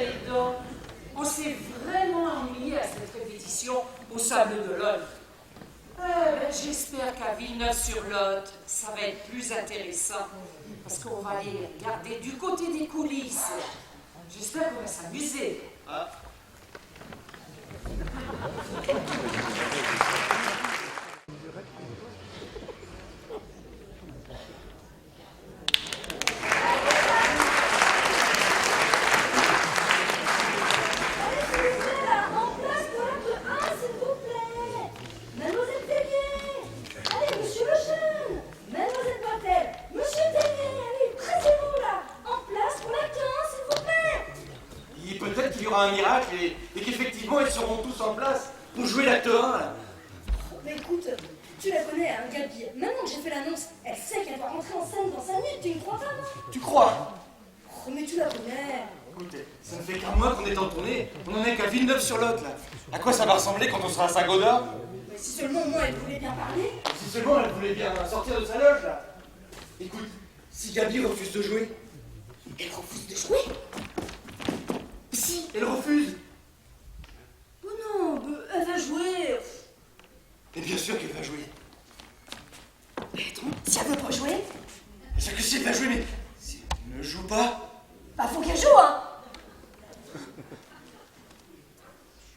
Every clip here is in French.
dis donc, on s'est vraiment ennuyé à cette répétition au Sable d'Olonne. J'espère qu'à Villeneuve-sur-Lot, ça va être plus intéressant. Parce qu'on va aller regarder du côté des coulisses. J'espère qu'on va s'amuser. Ah. Un miracle et qu'effectivement ils seront tous en place pour jouer l'acte 1 là. Mais écoute, tu la connais, hein, Gabi. Maintenant que j'ai fait l'annonce, elle sait qu'elle doit rentrer en scène dans 5 minutes, tu ne crois pas, non? Tu crois? Oh, mais tu la connais. Écoute, ça ne fait qu'un mois qu'on est en tournée, on en est qu'à Villeneuve-sur-Lot là. À quoi ça va ressembler quand on sera à Saint-Gaudin? Mais si seulement moi elle voulait bien parler. Si seulement elle voulait bien sortir de sa loge là. Écoute, si Gabi refuse de jouer, Elle refuse de jouer? si, elle refuse. Oh non, elle va jouer. Et bien sûr qu'elle va jouer. Mais attends, si elle veut pas jouer, C'est que si elle va jouer, mais si elle ne joue pas, bah faut qu'elle joue, hein.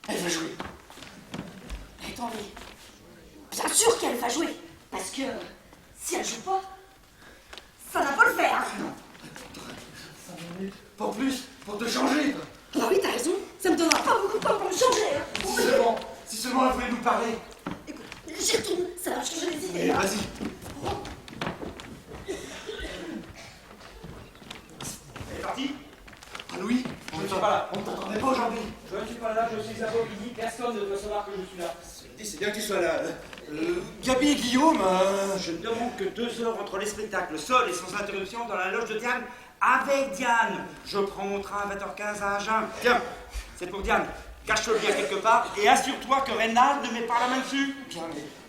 elle va jouer. Mais attends, mais bien sûr qu'elle va jouer. Parce que si elle joue pas, ça va pas le faire. 5 minutes, pas plus, pour te changer quoi. Bah oui, t'as raison, ça me donnera pas beaucoup de temps pour me changer. Hein. Si seulement elle voulait nous parler. Écoute, j'y retourne, ça va changer les idées. Allez, Hein. vas-y. Elle est partie? Ah Louis, Je ne suis pas là. on ne t'entendait pas aujourd'hui. Je ne suis pas là, je suis à Bobigny, personne ne doit savoir que je suis là. C'est bien que tu sois là. Gabi et Guillaume, Je ne demande que 2 heures entre les spectacles, seul et sans interruption dans la loge de Diane, avec Diane. Je prends mon train à 20h15 à Agen. Tiens, c'est pour Diane. Cache-le bien quelque part et assure-toi que Reynald ne met pas la main dessus. bien,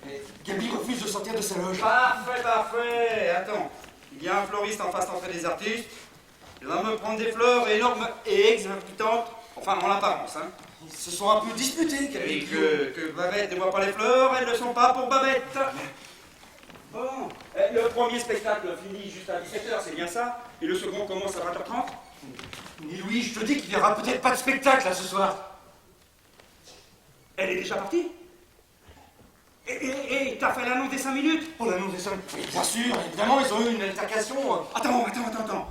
mais Gabi refuse de sortir de sa loge. Parfait, parfait. Attends, il y a un fleuriste en face d'entrée des artistes. Il va me prendre des fleurs énormes et exorbitantes, enfin en apparence, hein. Ils se sont un peu disputés, Gabi Et et Guillaume. que Babette ne voit pas les fleurs, elles ne sont pas pour Babette. Bon, le premier spectacle finit juste à 17h, c'est bien ça? Et le second commence à 20h30? Mais Louis, je te dis qu'il n'y aura peut-être pas de spectacle là ce soir. Elle est déjà partie? Et t'as fait l'annonce des 5 minutes? Oh l'annonce des 5 minutes. Oui, bien sûr, évidemment, ils ont eu une altercation. Attends.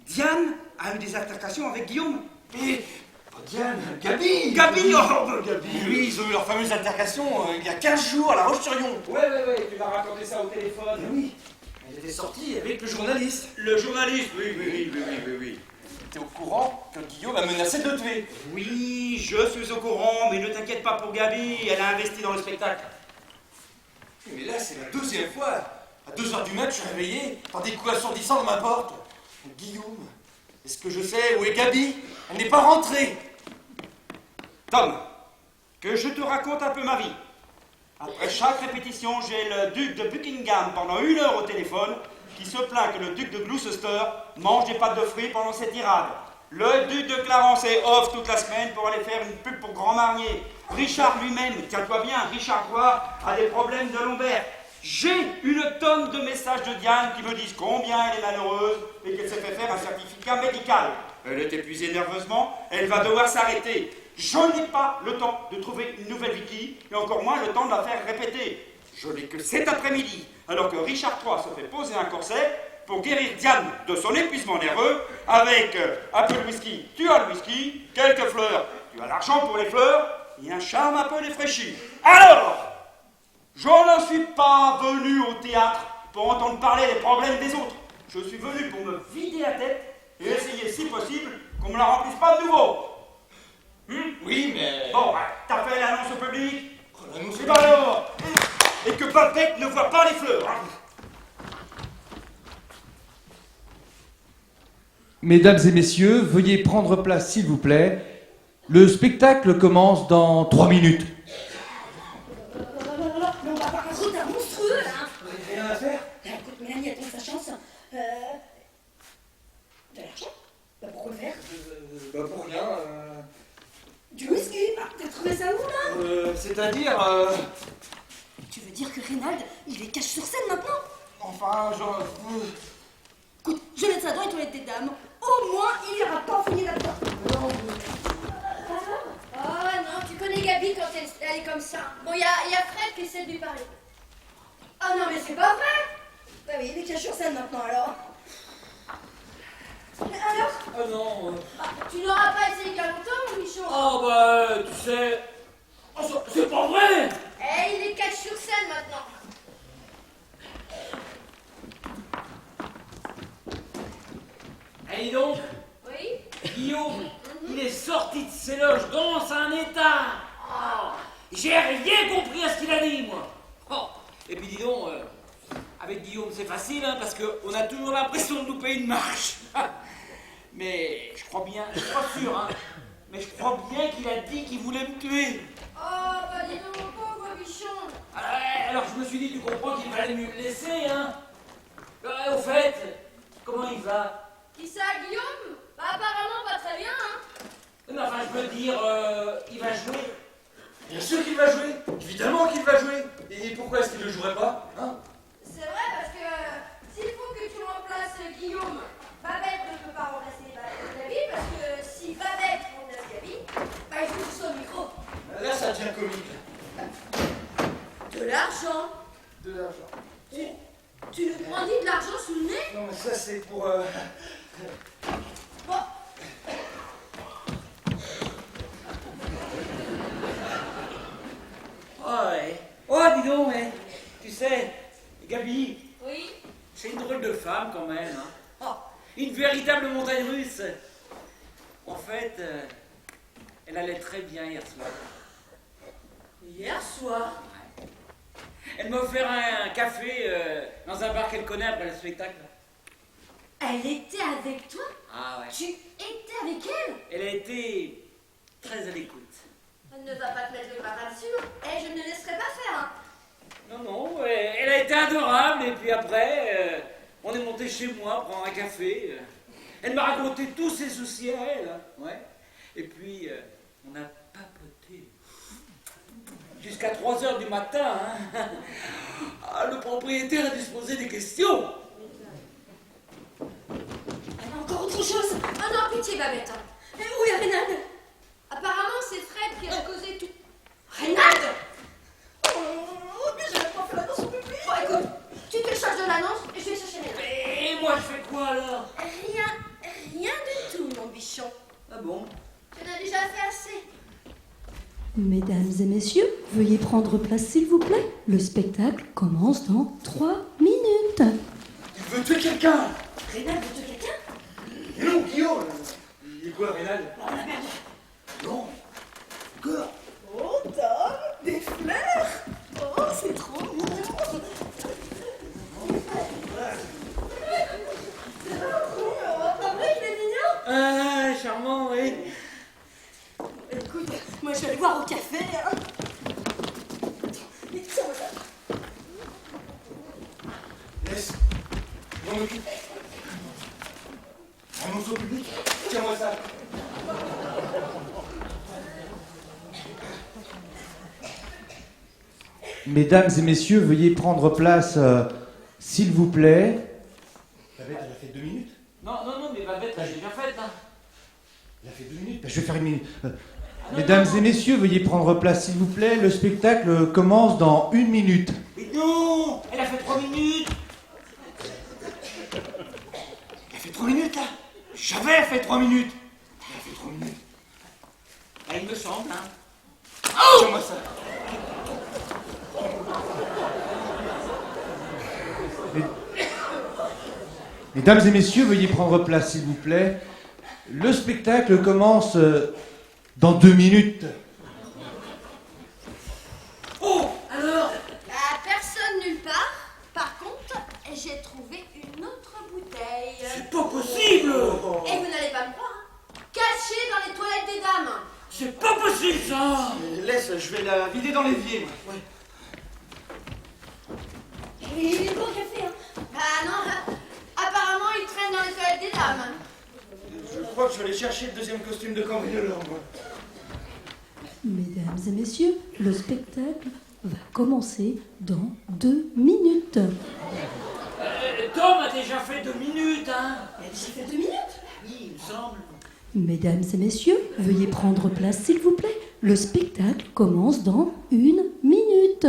Diane a eu des altercations avec Guillaume? Mais, pas Diane, Gabi Gabi, oh, Gabi, oui, ils ont eu leur fameuse altercation il y a 15 jours à La Roche-sur-Yon. Ouais, tu m'as raconté ça au téléphone. Mais oui, elle était sortie avec le journaliste. Le journaliste, oui. T'es au courant que Guillaume a menacé de le tuer? Oui, je suis au courant, mais ne t'inquiète pas pour Gabi, elle a investi dans le spectacle. Mais là, c'est la 2e fois. À 2h du mat, je suis réveillé par des coups assourdissants dans ma porte. Guillaume, est-ce que je sais où est Gabi? Elle n'est pas rentrée. Tom, que je te raconte un peu ma vie. Après chaque répétition, j'ai le duc de Buckingham pendant 1 heure au téléphone qui se plaint que le duc de Gloucester mange des pâtes de fruits pendant ses tirades. Le duc de Clarence est off toute la semaine pour aller faire une pub pour Grand Marnier. Richard lui-même, tiens-toi bien, Richard III a des problèmes de lombaire. J'ai une tonne de messages de Diane qui me disent combien elle est malheureuse et qu'elle s'est fait faire un certificat médical. Elle est épuisée nerveusement, elle va devoir s'arrêter. Je n'ai pas le temps de trouver une nouvelle Vicky et encore moins le temps de la faire répéter. Je n'ai que cet après-midi, alors que Richard III se fait poser un corset pour guérir Diane de son épuisement nerveux avec un peu de whisky. Tu as le whisky, quelques fleurs, tu as l'argent pour les fleurs et un charme un peu défraîchi. Alors, je ne suis pas venu au théâtre pour entendre parler des problèmes des autres. Je suis venu pour me vider la tête et essayer, si possible, qu'on me la remplisse pas de nouveau. Oui, mais... Bon, t'as fait l'annonce au public? L'annonce Et alors, et que Babette ne voit pas les fleurs. Mesdames et messieurs, veuillez prendre place s'il vous plaît. Le spectacle commence dans 3 minutes. Mais on va avoir un retard monstrueux, là. Rien à faire? Écoute, Mélanie attend sa chance. De l'argent? Bah pourquoi le faire? Pour rien. trouvais ça où, là? C'est-à-dire, Tu veux dire que Reynald, il les cache sur scène maintenant? enfin, genre... Écoute, je mets ça dans les toilettes des dames. Au moins, il ira pas fouiller là-dedans. Oh non, tu connais Gabi quand elle est comme ça. Bon, il y a Fred qui essaie de lui parler. Ah non, mais c'est pas vrai! Bah oui, il est caché sur scène maintenant, alors. Alors? Ah non. Tu n'auras pas essayé il y a longtemps, mon Michon? Oh bah, tu sais... Oh, c'est pas vrai. Eh, il est caché sur scène maintenant. Et dis donc, Oui? Guillaume, il est sorti de ses loges dans un état. Oh, j'ai rien compris à ce qu'il a dit, moi. Oh, et puis dis donc, avec Guillaume c'est facile, hein, parce qu'on a toujours l'impression de louper une marche. Mais je crois bien, je suis pas sûr, hein, mais je crois bien qu'il a dit qu'il voulait me tuer. Oh, bah dis donc, mon pauvre Michon. Alors je me suis dit, tu comprends qu'il fallait mieux le laisser, hein. Au fait, comment il va? Qui ça, Guillaume? Bah apparemment pas très bien, hein. Non, enfin, je veux dire, il va jouer. Bien sûr qu'il va jouer. Évidemment qu'il va jouer. Et pourquoi est-ce qu'il ne jouerait pas, hein? C'est vrai parce que s'il faut que tu remplaces Guillaume, Babette ne peut pas remplacer Gabi parce que si Babette remplace Gabi, bah il faut que tu sois au micro. Là, ça devient comique. De l'argent. De l'argent. Tu nous brandis de l'argent sous le nez? Non, mais ça, c'est pour... Bon. Oh, ouais. Oh, dis donc, ouais. Tu sais, Gabi, Oui. c'est une drôle de femme quand même. Hein. Oh, une véritable montagne russe. En fait, elle allait très bien hier soir. Hier soir. Elle m'a offert un café dans un bar qu'elle connaît après le spectacle. Elle était avec toi? Ah ouais. Tu étais avec elle? Elle a été très à l'écoute. Elle ne va pas te mettre le bras dessus. Et je ne laisserai pas faire. Hein. Non, non, elle a été adorable. Et puis après, on est monté chez moi prendre un café. Elle m'a raconté tous ses soucis à elle. Hein. Ouais. Et puis, on a papoté. Jusqu'à 3h du matin. Hein. Ah, le propriétaire a dû se poser des questions. Elle a encore autre chose. Oh non, pitié, Babette. Hein. Et où est Reynald? Apparemment, c'est Fred qui a causé tout. Reynald! Oh, mais j'avais pas fait l'annonce au public. Bon, écoute, tu te charges de l'annonce et je vais chercher Reynald. Et moi, je fais quoi alors? Rien du tout, mon bichon. Ah bon? Tu en as déjà fait assez. Mesdames et messieurs, veuillez prendre place s'il vous plaît. Le spectacle commence dans 3 minutes. Il veut tuer quelqu'un. Reynald veut tuer quelqu'un? Et non, Guillaume. Il est quoi, Reynald? On a perdu. Non. Encore. Oh, Tom, des fleurs. Oh, c'est trop mignon. Pas vrai qu'il est mignon? Ah, charmant, oui. Écoute, moi je vais aller voir au café. Hein. Mais tiens-moi ça. Laisse. Je m'en occupe. Annonce au public. Tiens-moi ça. Mesdames et messieurs, veuillez prendre place, s'il vous plaît. Babette, elle a fait 2 minutes. Non, mais Babette, j'ai bien fait, hein. Elle a fait 2 minutes. Ben, je vais faire 1 minute. Mesdames et messieurs, veuillez prendre place, s'il vous plaît. Le spectacle commence dans 1 minute. Mais non, elle a fait 3 minutes. Elle a fait 3 minutes, là. J'avais fait 3 minutes. Elle a fait 3 minutes. Ah, il me semble, hein. Tiens-moi ça. Mesdames et messieurs, veuillez prendre place, s'il vous plaît. Le spectacle commence dans 2 minutes. Oh, alors? Personne nulle part. Par contre, j'ai trouvé une autre bouteille. C'est pas possible. Et vous n'allez pas me croire. Hein. Cachée dans les toilettes des dames. C'est pas possible, ça. Laisse, je vais la vider dans l'évier, moi. Ouais. Il est bon au café. Hein. Ah non, apparemment il traîne dans les toilettes des dames. Je crois que je vais aller chercher le deuxième costume de cambrioleur, moi. Mesdames et messieurs, le spectacle va commencer dans 2 minutes. Tom a déjà fait 2 minutes, hein? Il a déjà fait 2 minutes? Oui, il me semble. Mesdames et messieurs, veuillez prendre place s'il vous plaît. Le spectacle commence dans 1 minute.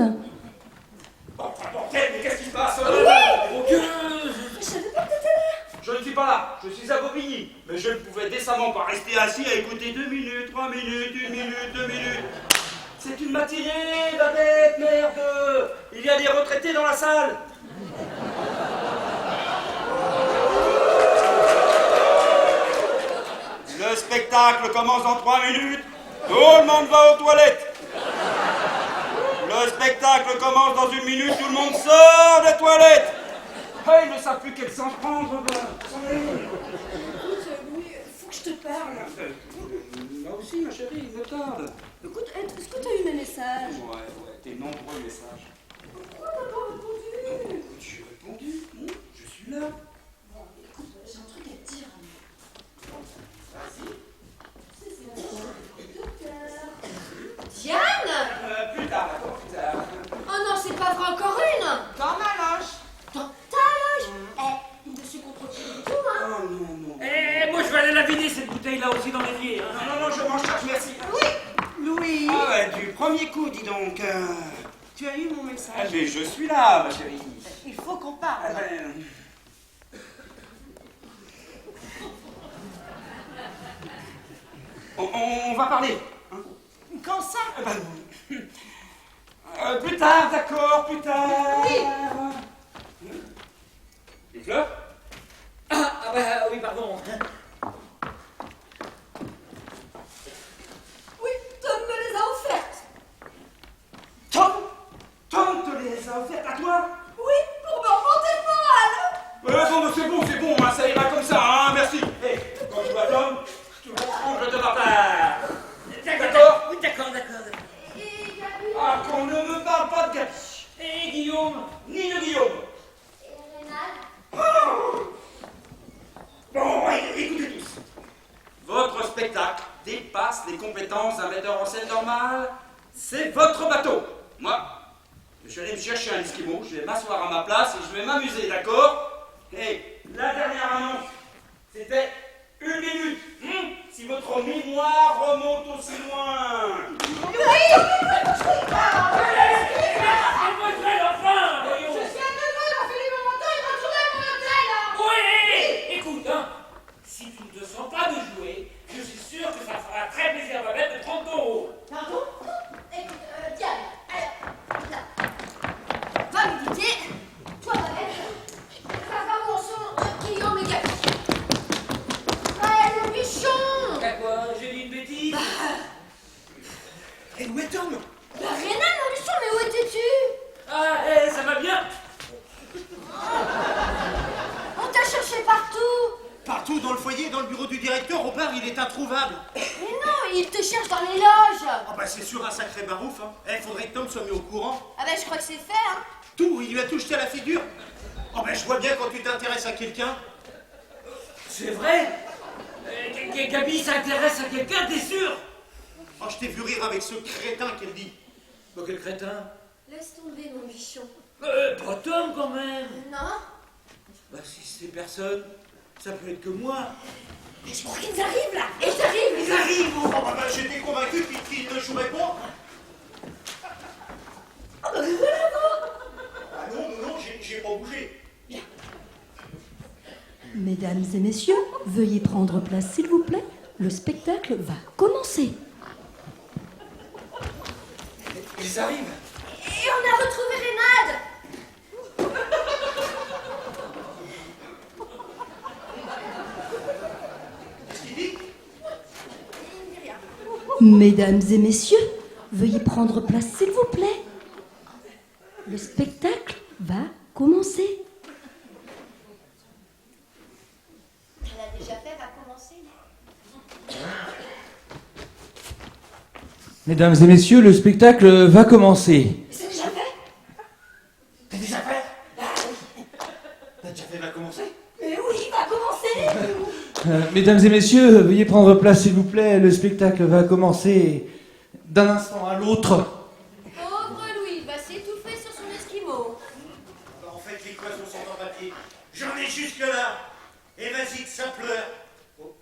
Enfin, bordel, mais qu'est-ce qui se passe? Mon Dieu! Je savais pas que t'étais là. Je ne suis pas là, je suis à Bobigny. Mais je ne pouvais décemment pas rester assis à écouter 2 minutes, 3 minutes, 1 minute, 2 minutes. C'est une matinée, Babette, merde! Il y a des retraités dans la salle. Le spectacle commence dans 3 minutes. Tout le monde va aux toilettes. Le spectacle commence dans 1 minute. Tout le monde sort des toilettes. Ah, ils ne savent plus quel sens prendre. Écoute, Louis, faut que je te parle. Moi aussi, ma chérie, il me tarde. Écoute, est-ce que t'as eu mes messages? Ouais, tes nombreux messages. Pourquoi t'as pas répondu? Écoute, j'ai répondu. Je suis là. Bon, écoute, j'ai un truc à te dire. Vas-y. C'est la docteur. Diane? Plus tard, d'accord, plus tard. Oh non, c'est pas vrai, encore une? Dans ma loge. Dans ta loge? Il ne se contrôle plus du tout, hein? Oh non, non. Eh, moi je vais aller la vider cette bouteille-là aussi dans l'évier. Hein. Non, je m'en charge, merci. Louis, Ah ouais, du premier coup, dis donc. tu as eu mon Ah, message. mais je suis là, ma chérie. Il faut qu'on Ah parle. ben... On va parler. Hein. Quand ça? Plus tard, d'accord, plus tard. Oui. Des fleurs? Ah bah oui, pardon. Oui, Tom me les a offertes. Tom te les a offertes à toi? Oui, pour me remonter le moral. Bon, c'est bon, hein, ça ira comme ça, hein, merci. Hé, quand tu vois Tom, tu reprends, je te partage. D'accord? Oui, d'accord. Et Gabi? Ah, qu'on ne me parle pas de Gabi, Et Guillaume? ni de Guillaume. Et Rénal? Bon, écoutez tous. Votre spectacle dépasse les compétences d'un metteur en scène normal. C'est votre bateau. Moi, je suis allé me chercher un esquimau, je vais m'asseoir à ma place et je vais m'amuser, d'accord? Et la dernière annonce, c'était 1 minute. Si votre mémoire remonte aussi loin. Enfin, voyons. Je suis à 2 heures, on fait les moments, il va tourner à mon hôtel, hein! Oui, écoute, hein, si tu ne te sens pas de jouer, je suis sûr que ça fera très plaisir à Babette de prendre ton rôle. Pardon? Écoute, Diane, alors, là. Va méditer. Toi, Babette, va mon son, Guillaume et Gabi. Le bichon! Quoi, j'ai dit une bêtise? Et où est Tom? Bah, Rénal, mon bichon, mais où étais-tu? Ah, ça va bien. On t'a cherché partout. Partout dans le foyer, dans le bureau du directeur, au bar, il est introuvable. Mais non, il te cherche dans les loges. Ah bah c'est sûr un sacré barouf, hein. Faudrait que Tom soit mis au courant. Ah bah, je crois que c'est fait, hein. Tout, il lui a tout jeté à la figure. Oh ben je vois bien quand tu t'intéresses à quelqu'un. C'est vrai? Gabi s'intéresse à quelqu'un, t'es sûr? Oh, je t'ai vu rire avec ce crétin qu'elle dit. Bah, quel crétin? Laisse tomber, mon bichon. Pas Tom quand même. Non? Bah, si c'est personne, ça peut être que moi. Je crois qu'ils arrivent là. Et j'arrive. Ils arrivent. Oh bah j'étais convaincu qu'il ne jouerait pas. Oh bah voilà, bon. Ah non, j'ai pas bougé. Mesdames et messieurs, veuillez prendre place s'il vous plaît. Le spectacle va commencer. Ils arrivent. Et on a retrouvé Rénal. Qu'est-ce qu'il dit? Il ne dit rien. Mesdames et messieurs, veuillez prendre place s'il vous plaît. Le spectacle va commencer. Elle a déjà fait, va commencer. Mesdames et messieurs, le spectacle va commencer. C'est déjà fait. T'as déjà fait? T'as déjà fait, va commencer? Mais oui, il va commencer. Mesdames et messieurs, veuillez prendre place s'il vous plaît. Le spectacle va commencer d'un instant à l'autre. Pauvre Louis, il va s'étouffer sur son esquimau. En fait, les cloisons sont en papier. J'en ai jusque là. Et vas-y que ça pleure. Oh,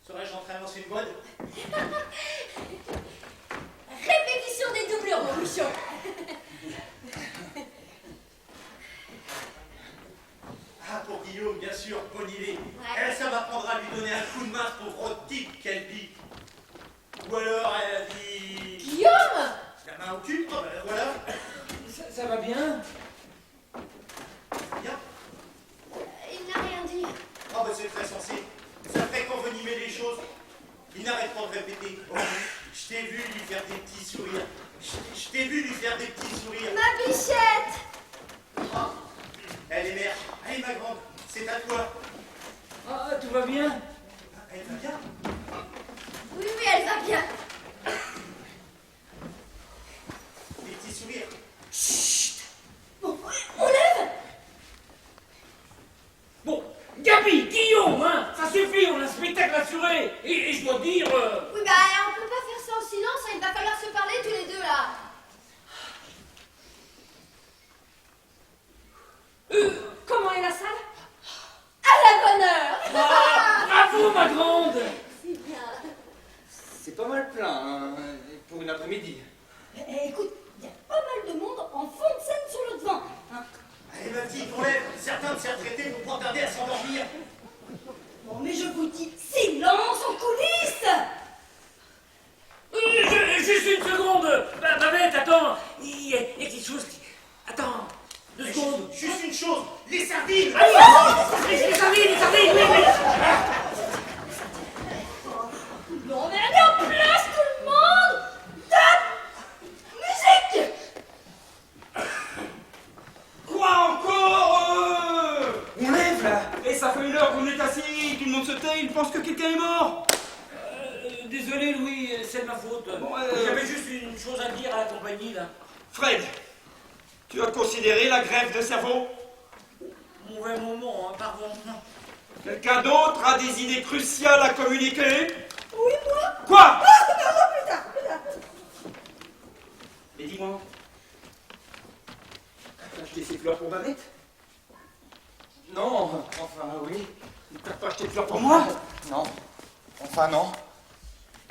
serais-je en train de lancer une mode? Répétition des doublures, mon bouchon. Ah, pour Guillaume, bien sûr, bonne idée. Ouais. Elle, ça m'apprendra à lui donner un coup de main, ce pauvre type qu'elle dit. Ou alors, elle a dit... Guillaume! La main au cul, oh, ben voilà. Ça va bien? Bien. Il n'a rien dit. Oh, ben c'est très sensé. Ça fait qu'envenimer les choses. Il n'arrête pas de répéter. Oh, je t'ai vu lui faire des petits sourires. Je t'ai vu lui faire des petits sourires. Ma bichette! Oh, elle est mère. Allez, ma grande, c'est à toi. Ah, tout va bien? Elle va bien. Oui, elle va bien. Des petits sourires. Chut. Bon, on lève. Bon, Gabi, Guillaume, hein, ça suffit, on a un spectacle assuré. Et je dois dire... Oui, bah, on peut pas faire ça en silence, hein, il va falloir se parler tous les deux, là. Comment est la salle? À la bonne heure. Bravo, ma grande! C'est bien. C'est pas mal plein, hein, pour une après-midi. Écoute, il y a pas mal de monde en fond de scène sur le devant. Hein. Allez, ma petite, on lève. Certains de ces retraités vont pas tarder à s'endormir. Bon, mais je vous dis, silence en coulisses. Juste une seconde! Babette, attends! Il y a quelque chose qui... Attends, 2 secondes! Juste une chose, les sardines. Les sardines, oui, oui! Bon, mais allez en place tout le monde. Top. Musique. Quoi encore On lève là. Et ça fait 1 heure qu'on est assis, tout le monde se tait, il pense que quelqu'un est mort. Désolé, Louis, c'est de ma faute. Bon, J'avais juste une chose à dire à la compagnie, là. Fred, tu as considéré la grève de cerveau? Mauvais moment, hein, pardon. Quelqu'un d'autre a des idées cruciales à communiquer? Oui, moi. Quoi? Plus tard. Et dis-moi, t'as acheté ces fleurs pour Babette? Non, enfin oui. T'as pas acheté de fleurs pour moi? Non. Enfin non.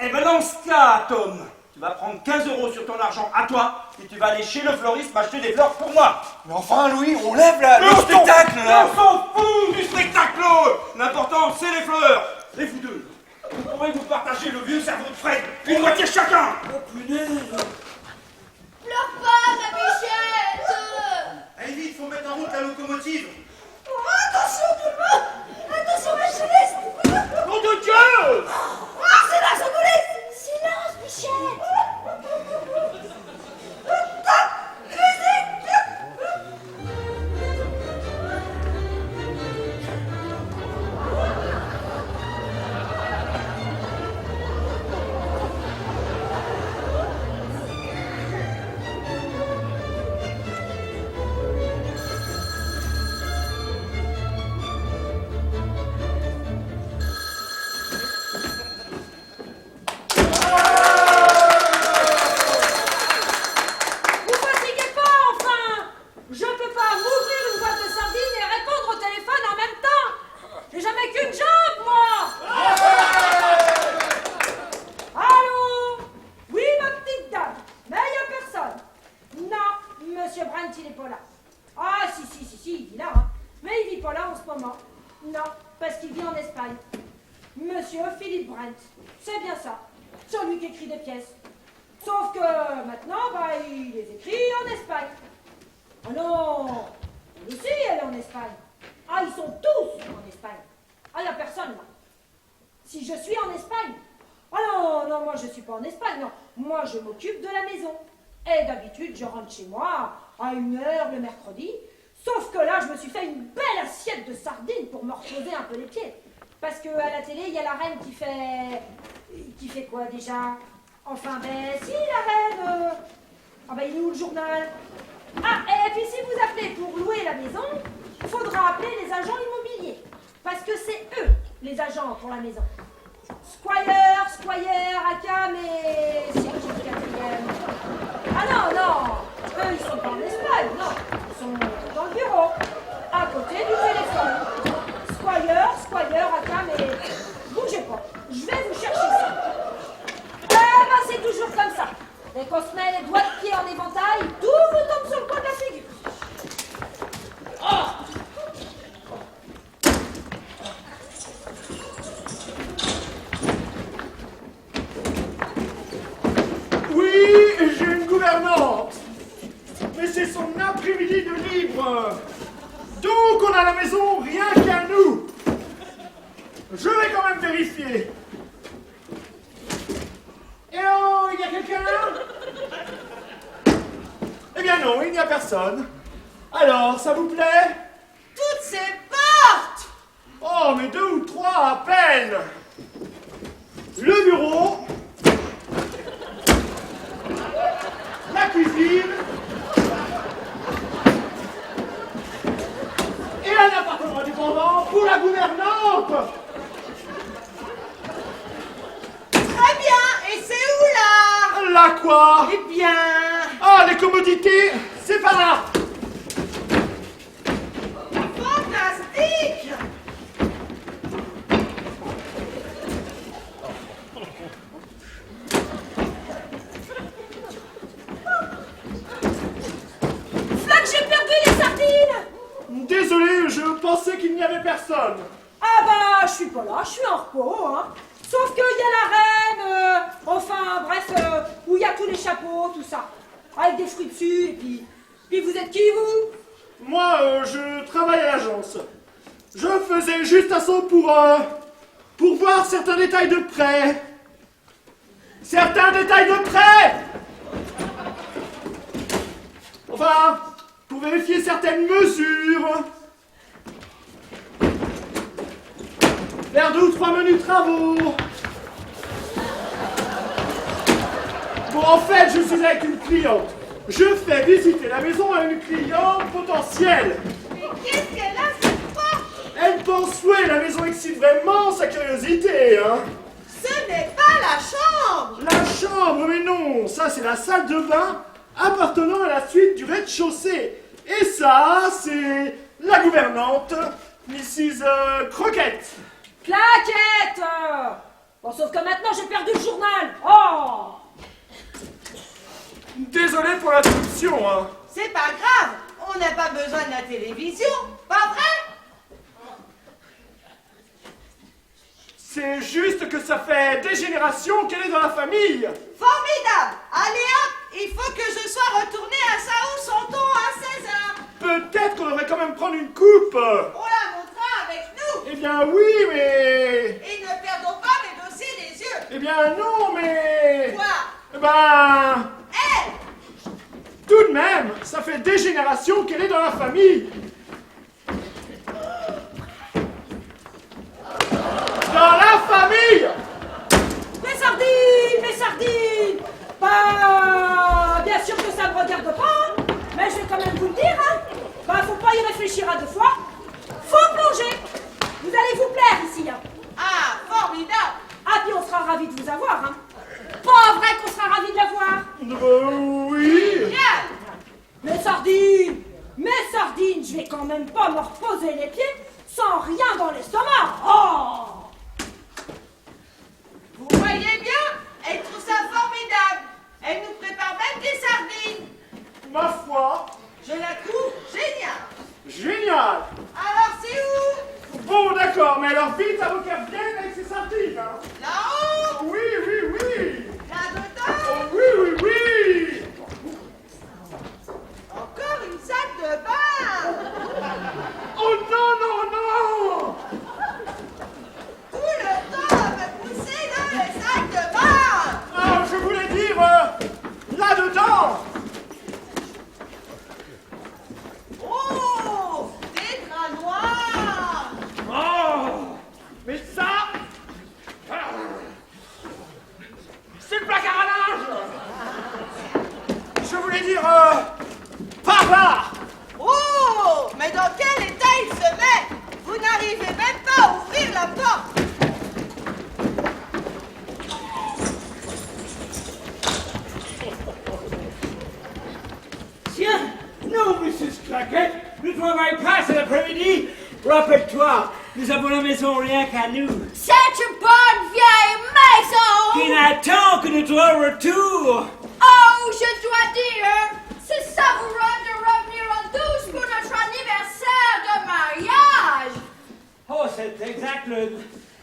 Eh ben dans ce cas, Tom, tu vas prendre 15 € sur ton argent à toi et tu vas aller chez le fleuriste m'acheter des fleurs pour moi. Mais enfin Louis, on lève là, Mais le on spectacle là. On s'en fout du spectacle. L'important c'est les fleurs. Et vous deux, vous pourrez vous partager le vieux cerveau de Fred, une moitié chacun. Oh, punaise! Pleure pas, ma bichette. Allez vite, faut mettre en route la locomotive. Oh, attention tout le monde. Attention machiniste. Nom de Dieu! Ah, c'est là, en coulisses. Silence, bichette. Vous fatiguez pas, enfin! Je peux pas m'ouvrir une boîte de sardines et répondre au téléphone en même temps! J'ai jamais qu'une jambe, moi! Allô? Oui, ma petite dame, mais y a personne. Non, Monsieur Brandt, il est pas là. Ah, si, il est là, hein. Mais il vit pas là en ce moment. Non, parce qu'il vit en Espagne. Monsieur Philippe Brandt, c'est bien ça. Celui qui écrit des pièces. Sauf que maintenant, bah, il les écrit en Espagne. Oh non, elle aussi, elle est en Espagne. Ah, ils sont tous en Espagne. Ah, il n'y a personne là. Si je suis en Espagne. Ah non, moi je suis pas en Espagne, non. Moi je m'occupe de la maison. Et d'habitude, je rentre chez moi à 1h le mercredi. Sauf que là, je me suis fait une belle assiette de sardines pour me reposer un peu les pieds. Parce qu'à la télé, il y a la reine qui fait... Qui fait quoi déjà? Enfin, ben, si, la reine... Ah ben, il est où le journal? Ah, et puis si vous appelez pour louer la maison, il faudra appeler les agents immobiliers. Parce que c'est eux, les agents pour la maison. Squire, Akam et... C'est qui le quatrième? Ah non, eux ils sont pas en Espagne, non. Ils sont dans le bureau, à côté du téléphone. Squire, Akam et... Bougez pas, je vais vous chercher ça. C'est toujours comme ça. Dès qu'on se met les doigts de pied en éventail, tout vous tombe sur le coin de la figure. Oui, j'ai une gouvernante. Mais c'est son après-midi de libre. Donc on a la maison rien qu'à nous. Je vais quand même vérifier. Eh oh, il y a quelqu'un là? Eh bien non, il n'y a personne. Alors, ça vous plaît? Toutes ces portes! Oh, mais 2 ou 3 à peine. Le bureau. La cuisine. Et un appartement indépendant pour la gouvernante. Très bien, et c'est où là? Là quoi? Eh bien... Ah, les commodités, c'est par là. Fantastique! Flac, j'ai perdu les sardines! Désolé, je pensais qu'il n'y avait personne. Ah bah, je suis pas là, je suis en repos, hein. Sauf qu'il y a la reine, enfin, bref, où il y a tous les chapeaux, tout ça. Avec des fruits dessus, et puis vous êtes qui, vous? Moi, je travaille à l'agence. Je faisais juste un saut pour voir certains détails de près. Certains détails de près! Enfin, pour vérifier certaines mesures. Faire 2 ou 3 menus travaux. Bon, en fait, je suis avec une cliente. Je fais visiter la maison à une cliente potentielle. Mais qu'est-ce qu'elle a cette porte? Elle pense, ouais, la maison excite vraiment sa curiosité, hein. Ce n'est pas la chambre! La chambre, mais non, ça c'est la salle de bain appartenant à la suite du rez-de-chaussée. Et ça, c'est la gouvernante, Mrs. Croquette. Claquette! Bon, sauf que maintenant, j'ai perdu le journal. Oh! Désolé pour l'interruption, hein. C'est pas grave, on n'a pas besoin de la télévision, pas vrai? C'est juste que ça fait des générations qu'elle est dans la famille. Formidable! Allez hop, il faut que je sois retournée à Sao-Santon à 16h. Peut-être qu'on devrait quand même prendre une coupe. On la montrera avec nous. Eh bien oui, mais... Et ne perdons pas mes dossiers des yeux. Eh bien non, mais... Quoi? Eh ben... Elle! Tout de même, ça fait des générations qu'elle est dans la famille. Dans la famille! Mes sardines! Bah, bien sûr que ça ne me regarde pas, hein. Mais je vais quand même vous le dire, hein. Bah, faut pas y réfléchir à 2 fois. Faut plonger. Vous allez vous plaire ici, hein. Ah, formidable! Ah, puis on sera ravis de vous avoir, hein. Pas vrai qu'on sera ravis de la voir. Oui. Bien! Mes sardines, je vais quand même pas me reposer les pieds sans rien dans l'estomac. Oh! Vous voyez bien, elle trouve ça formidable. Elle nous prépare même des sardines. Ma foi, Je la trouve géniale. génial. Alors c'est où? Bon, d'accord, mais alors vite à vos capitaines avec ces sardines, hein. Là-haut? Oui, oui, oui. Là-dedans? Oh, oui, oui, oui. Encore une salle de bain. Oh non, non, non. Rappelle-toi, nous avons la maison rien qu'à nous. C'est une bonne vieille maison. Qui n'attend que notre retour. Oh, je dois dire, c'est savoureux de revenir en douce pour notre anniversaire de mariage. Oh, c'est exact.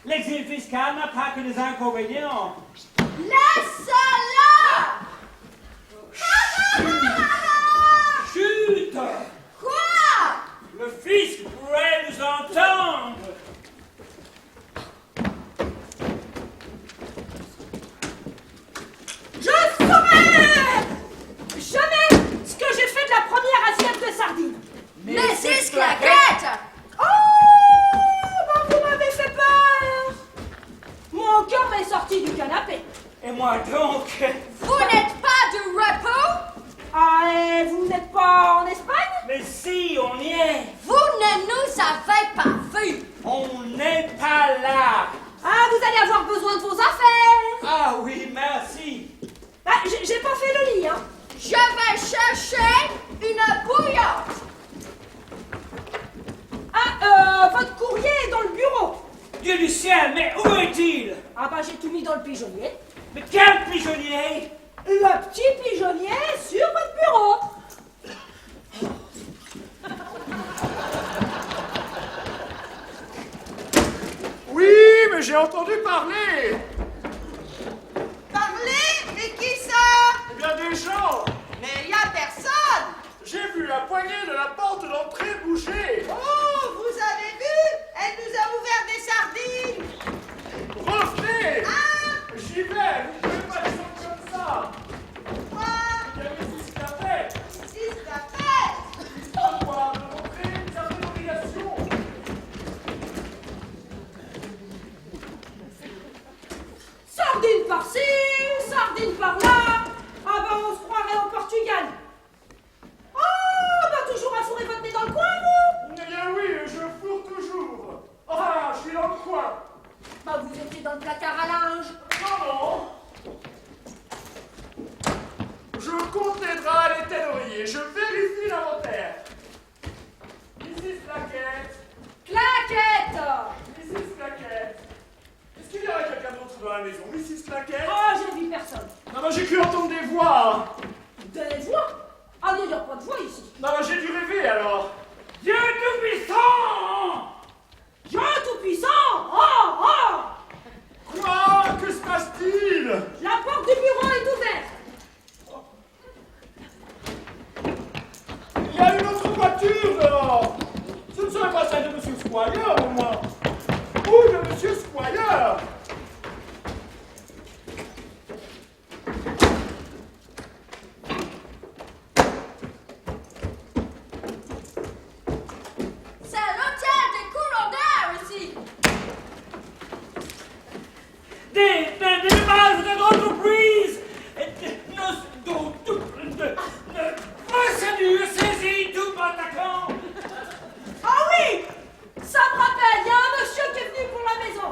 L'exil fiscal n'a pas que des inconvénients. Laisse-la. Chut! Quoi? Le fisc pourrait nous entendre. Je saurai jamais ce que j'ai fait de la première assiette de sardines. Les 6 claquettes. Oh, ben vous m'avez fait peur. Mon cœur m'est sorti du canapé. Et moi donc. Vous n'êtes pas de repos? Ah, et vous n'êtes pas en Espagne? Mais si, on y est. Vous ne nous avez pas vus. On n'est pas là. Ah, vous allez avoir besoin de vos affaires. Ah oui, merci. Ah, j'ai pas fait le lit, hein. Je vais chercher une bouillotte. Ah, votre courrier est dans le bureau. Dieu du ciel, mais où est-il? Ah bah j'ai tout mis dans le pigeonnier. Mais quel pigeonnier? Le petit pigeonnier sur votre bureau. Oui, mais j'ai entendu parler. Parlez? Mais qui ça? Eh bien, des gens. Mais y a personne. J'ai vu la poignée de la porte d'entrée bouger. Oh, vous avez vu? Elle nous a ouvert des sardines. Revenez. Ah, J'y vais. Vous ne pouvez pas descendre comme ça. quoi? Il y a Mrs. Clapet. Mrs. Clapet. À moi de montrer une certaine obligation. Sardine par-ci, sardine par-là. Ah bah on se croirait au Portugal. Oh, bah toujours à fourrer votre nez dans le coin, vous. Eh bien oui, je fourre toujours. Ah, je suis dans le coin. Bah vous étiez dans le placard à linge. Non, non. Je compte les draps et les têtes d'oreiller. Je vérifie l'inventaire. Mrs. Claquette. Claquette. Mrs. Claquette. Est-ce qu'il y aurait quelqu'un d'autre dans la maison? Mrs. Claquette. Oh, j'ai vu personne. Non, mais j'ai cru entendre des voix. Des voix? Ah non, il n'y a pas de voix ici. Non, mais j'ai dû rêver alors. Dieu Tout-Puissant! Dieu tout-puissant. Oh, oh. Quoi? Que se passe-t-il? La porte du bureau est ouverte. Il y a une autre voiture dehors. Ce ne serait pas celle de Monsieur Squire, au moins. Ou de Monsieur Squire. C'est l'hôtel des courants ici. Des bases d'entreprise! Procédure saisie, tout attaquant! Ah oui. Ça me rappelle, il y a un monsieur qui est venu pour la maison.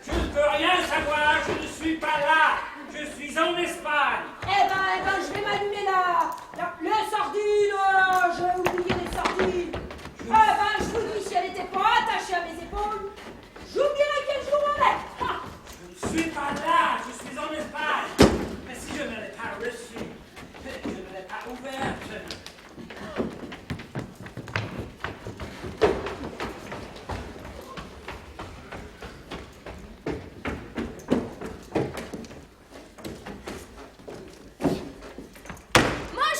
Je ne peux rien savoir, je ne suis pas là! Je suis en Espagne! Eh ben, je vais m'allumer les sardines. J'ai oublié les sardines. Eh ben, je vous dis, si elle n'était pas attachée à mes épaules, j'oublierais quel jour on est. Ah. Je ne suis pas là, je suis en Espagne! Mais si je ne l'ai pas reçu, je ne l'ai pas ouverte. Mon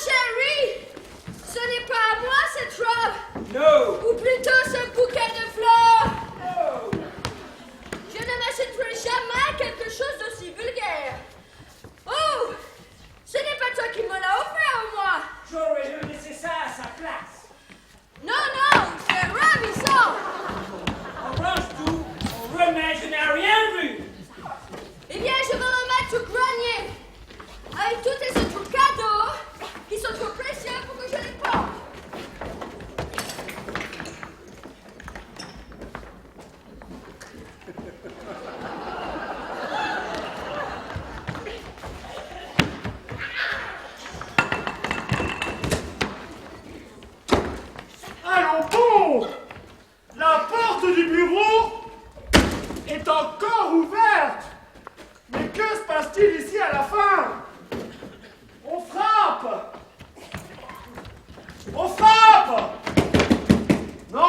encore ouverte. Mais que se passe-t-il ici à la fin? On frappe. On frappe. Non.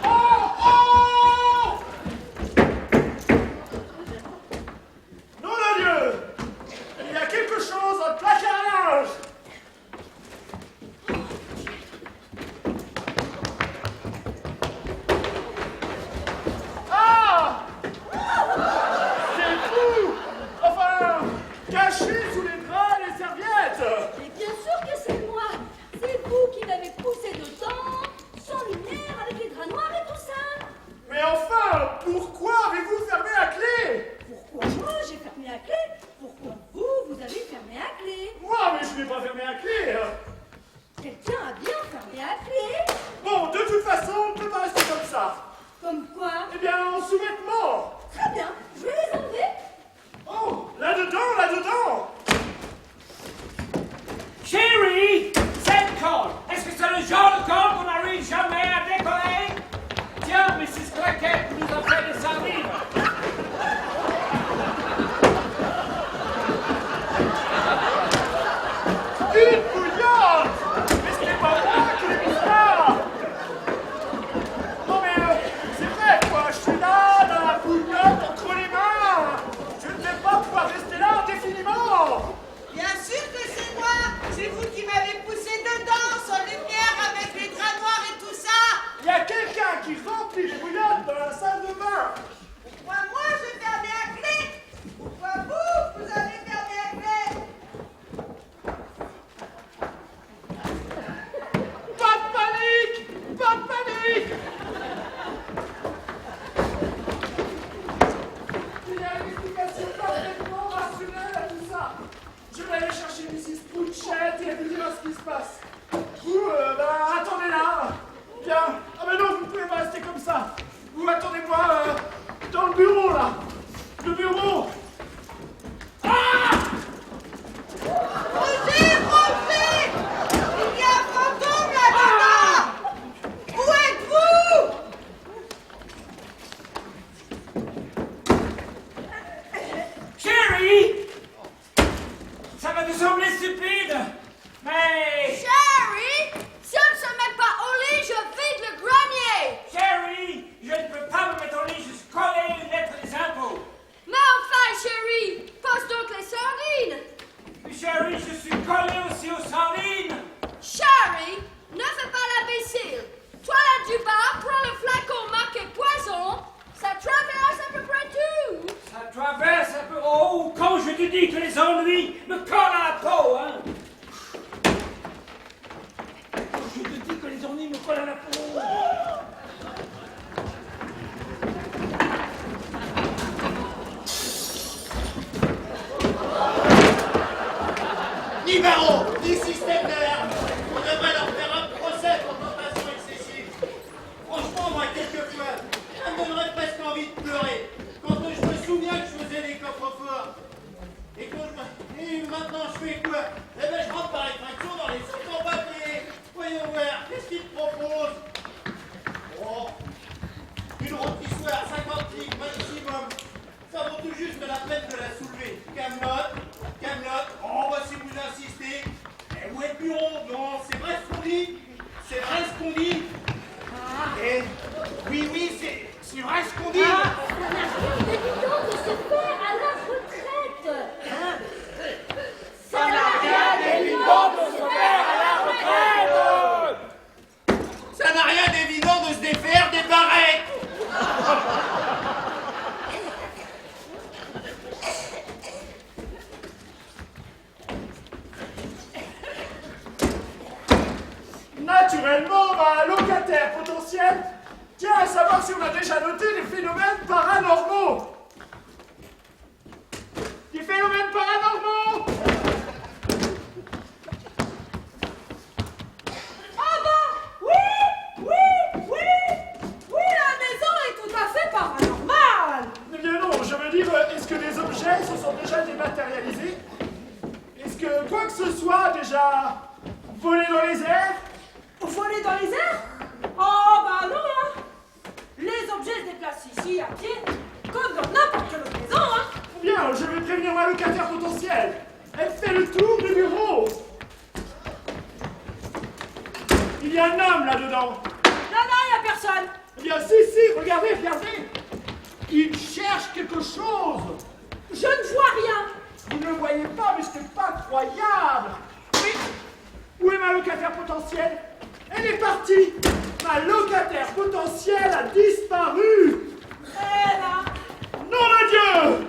Oh, oh. Nom de Dieu. Il y a quelque chose dans le placard à linge. Ah! C'est vous! Enfin, caché sous les draps et les serviettes! Mais bien sûr que c'est moi. C'est vous qui m'avez poussé dedans, sans lumière, avec les draps noirs et tout ça. Mais enfin, pourquoi avez-vous fermé à clé? Pourquoi moi j'ai fermé à clé? Pourquoi vous avez fermé à clé? Moi, mais je n'ai pas fermé à clé! Quelqu'un a bien fermé à clé. Bon, de toute façon, on ne peut pas rester comme ça. Comme quoi? Eh bien, en sous-vêtements! Très bien, je vais les enlever. Oh, là-dedans, là-dedans! Chérie, cette colle, est-ce que c'est le genre de colle qu'on n'arrive jamais à décoller? Tiens, Mrs. Claquette nous a fait des sardines. Une bouillotte! Mais ce n'est pas moi qui l'ai mis là! Non mais c'est vrai quoi, je suis là dans la bouillotte entre les mains! Je ne vais pas pouvoir rester là indéfiniment! Bien sûr que c'est moi. C'est vous qui m'avez poussé dedans, sans lumière, avec les draps noirs et tout ça. Il y a quelqu'un qui remplit les bouillottes dans la salle de bain! Pourquoi moi je fermé à clé? Pourquoi vous avez fermé à clé? Pas de panique! Pas de panique! Il y a une explication parfaitement rationnelle à tout ça! Je vais aller chercher Mrs. Pritchett et lui dire ce qui se passe. Vous, attendez là! Bien. Ah mais non, vous ne pouvez pas rester comme ça! Vous attendez-moi dans le bureau là! Le bureau! Roger, Roger! Il y a un fantôme là-dedans! Où êtes-vous? Chérie, ça va te sembler stupide, mais... Chérie, si on ne se met pas au lit, je vide le grenier. Chérie, je ne peux pas me mettre au lit, juste coller une lettre des impôts. Mais enfin, chérie, passe donc les sardines. Mais chérie, je suis collé aussi aux sardines. Chérie, ne fais pas l'imbécile. Toi là du bas, prends le flacon marqué poison. Ça traverse à peu près tout. Ça traverse un peu... Oh, quand je te dis que les ennuis me collent à la peau, hein. Quand je te dis que les ennuis me collent à la peau. Ni barreau, ni système d'air. On devrait leur faire un procès pour tentation excessive. Franchement, moi, quelquefois, ça me donnerait presque envie de pleurer. Quand je me souviens que je faisais des coffres-forts. Et maintenant, je fais quoi? Eh ben, je rentre par l'extraction dans les sacs en papier. Voyons voir, qu'est-ce qu'ils te proposent? Oh, une rôtissoire, 50 livres maximum. Ça vaut tout juste la peine de la soulever. Camelote, Camelote, oh bah si vous insistez. Mais où est le bureau? Non, c'est vrai ce qu'on dit. C'est vrai ce qu'on dit. Eh, oui, c'est vrai ce qu'on dit. C'est évident de se faire à la retraite. Ça n'a rien d'évident de se faire à la retraite. Ça n'a rien d'évident de se défaire des barrettes. Naturellement, ma locataire potentielle tient à savoir si on a déjà noté des phénomènes paranormaux. Des phénomènes paranormaux! Ah bah, oui, la maison est tout à fait paranormale. Eh bien non, je veux dire, est-ce que des objets se sont déjà dématérialisés? Est-ce que quoi que ce soit a déjà volé dans les airs? Voler dans les airs? Oh bah non, hein. Les objets se déplace ici à pied, comme dans n'importe quelle autre maison, hein. Bien, je vais prévenir ma locataire potentielle. Elle fait le tour du bureau. Il y a un homme là-dedans. Non, il n'y a personne. Eh bien, si, regardez. Il cherche quelque chose. Je ne vois rien. Vous ne le voyez pas, mais c'est pas croyable. Mais où est ma locataire potentielle? Elle est partie. Ma locataire potentielle a disparu. Eh là. Nom de Dieu.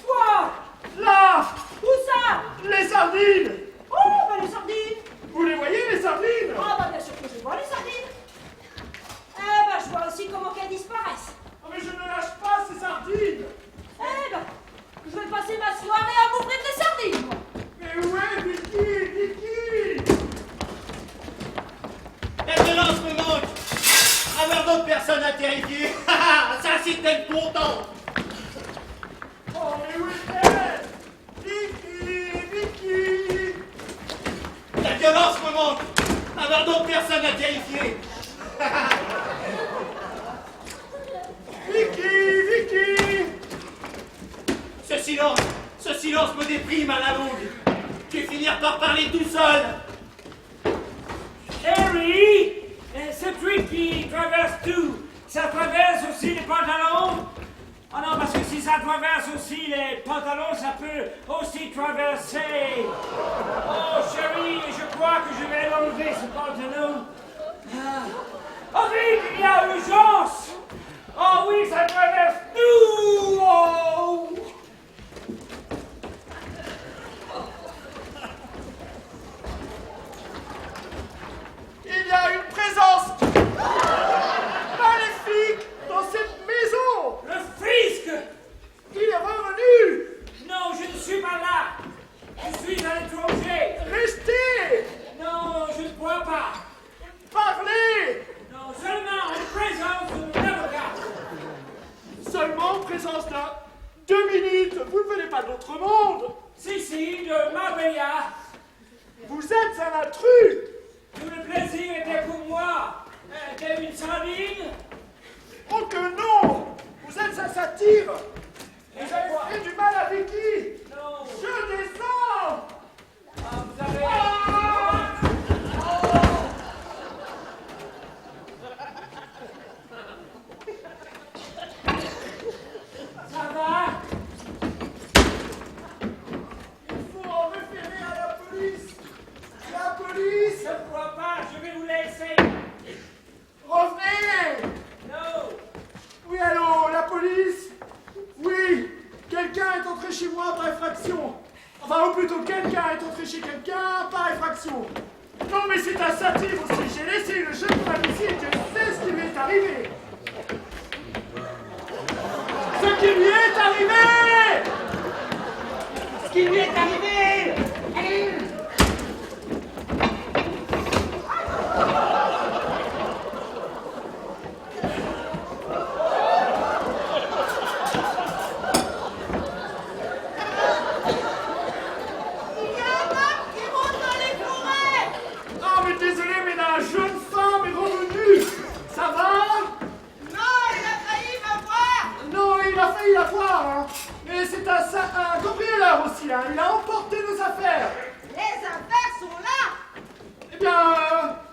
Quoi? Là. Où ça? Les sardines. Oh, les sardines. Vous les voyez, les sardines? Ah, bien sûr que je vois les sardines. Je vois aussi comment qu'elles disparaissent. Oh, mais je ne lâche pas ces sardines. Je vais passer ma soirée à m'ouvrir des sardines, moi. Mais où est Vicky? La violence me manque. Avoir d'autres personnes à terrifier. Ça, c'est d'être content. Oh, mais où est-elle? Vicky. La violence me manque. Avoir d'autres personnes à terrifier. Vicky. Ce silence me déprime à la longue. Je vais finir par parler tout seul. Harry, ce truc qui traverse tout, ça traverse aussi les pantalons? Ah non, parce que si ça traverse aussi les pantalons, ça peut aussi traverser. Oh chérie, je crois que je vais enlever ce pantalon. Oh vite, il y a urgence. Oh oui, ça traverse tout. Oh. Il y a une présence maléfique dans cette maison. Le fisc. Il est revenu. Non, je ne suis pas là. Je suis à l'étranger. Restez. Non, je ne crois pas. Parlez. Non, seulement en présence d'un avocat. Seulement en présence d'un 2 minutes. Vous ne venez pas d'autre monde. Si, de Marbella. Vous êtes un intrus. Tout le plaisir était pour moi. T'es une sardine? Oh que non. Vous êtes un satire. Vous avez fait du mal à Vicky. Non. Je descends. Vous avez... Ça va? Il faut en référer à la police. La police. Je ne crois pas, je vais vous laisser. Revenez. Non. Oui, allô, la police? Oui, quelqu'un est entré chez moi par effraction. Enfin, ou plutôt, quelqu'un est entré chez quelqu'un par effraction. Non, mais c'est un satire aussi. J'ai laissé une jeune femme ici et je sais ce qui lui est arrivé. Ce qui lui est arrivé! Ce qui lui est arrivé! Un cambrioleur aussi, hein. Il a emporté nos affaires. Les affaires sont là. Eh bien,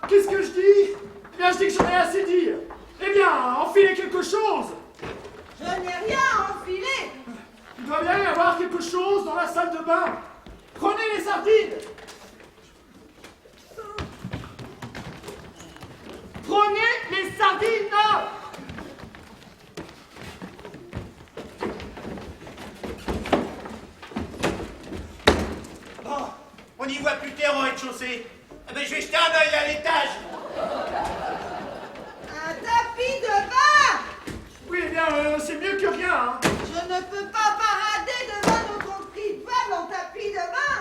qu'est-ce que je dis? Eh bien, je dis que j'en ai assez dit. Eh bien, enfilez quelque chose. Je n'ai rien à enfiler. Il doit bien y avoir quelque chose dans la salle de bain. Prenez les sardines. Prenez les sardines. Bon, on n'y voit plus terre au rez-de-chaussée. Eh ben, je vais jeter un œil à l'étage. Un tapis de bain. Oui, eh bien, c'est mieux que rien. Hein. Je ne peux pas parader devant nos contribuables en tapis de bain.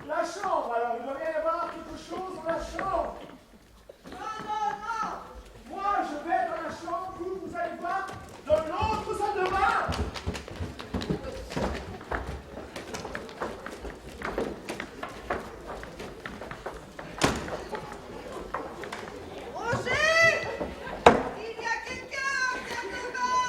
La chambre, alors. Il doit bien y avoir quelque chose dans la chambre. Non. Moi, je vais dans la chambre, vous allez voir, dans l'autre salle de bain. Roger, il y a quelqu'un en salle de bain.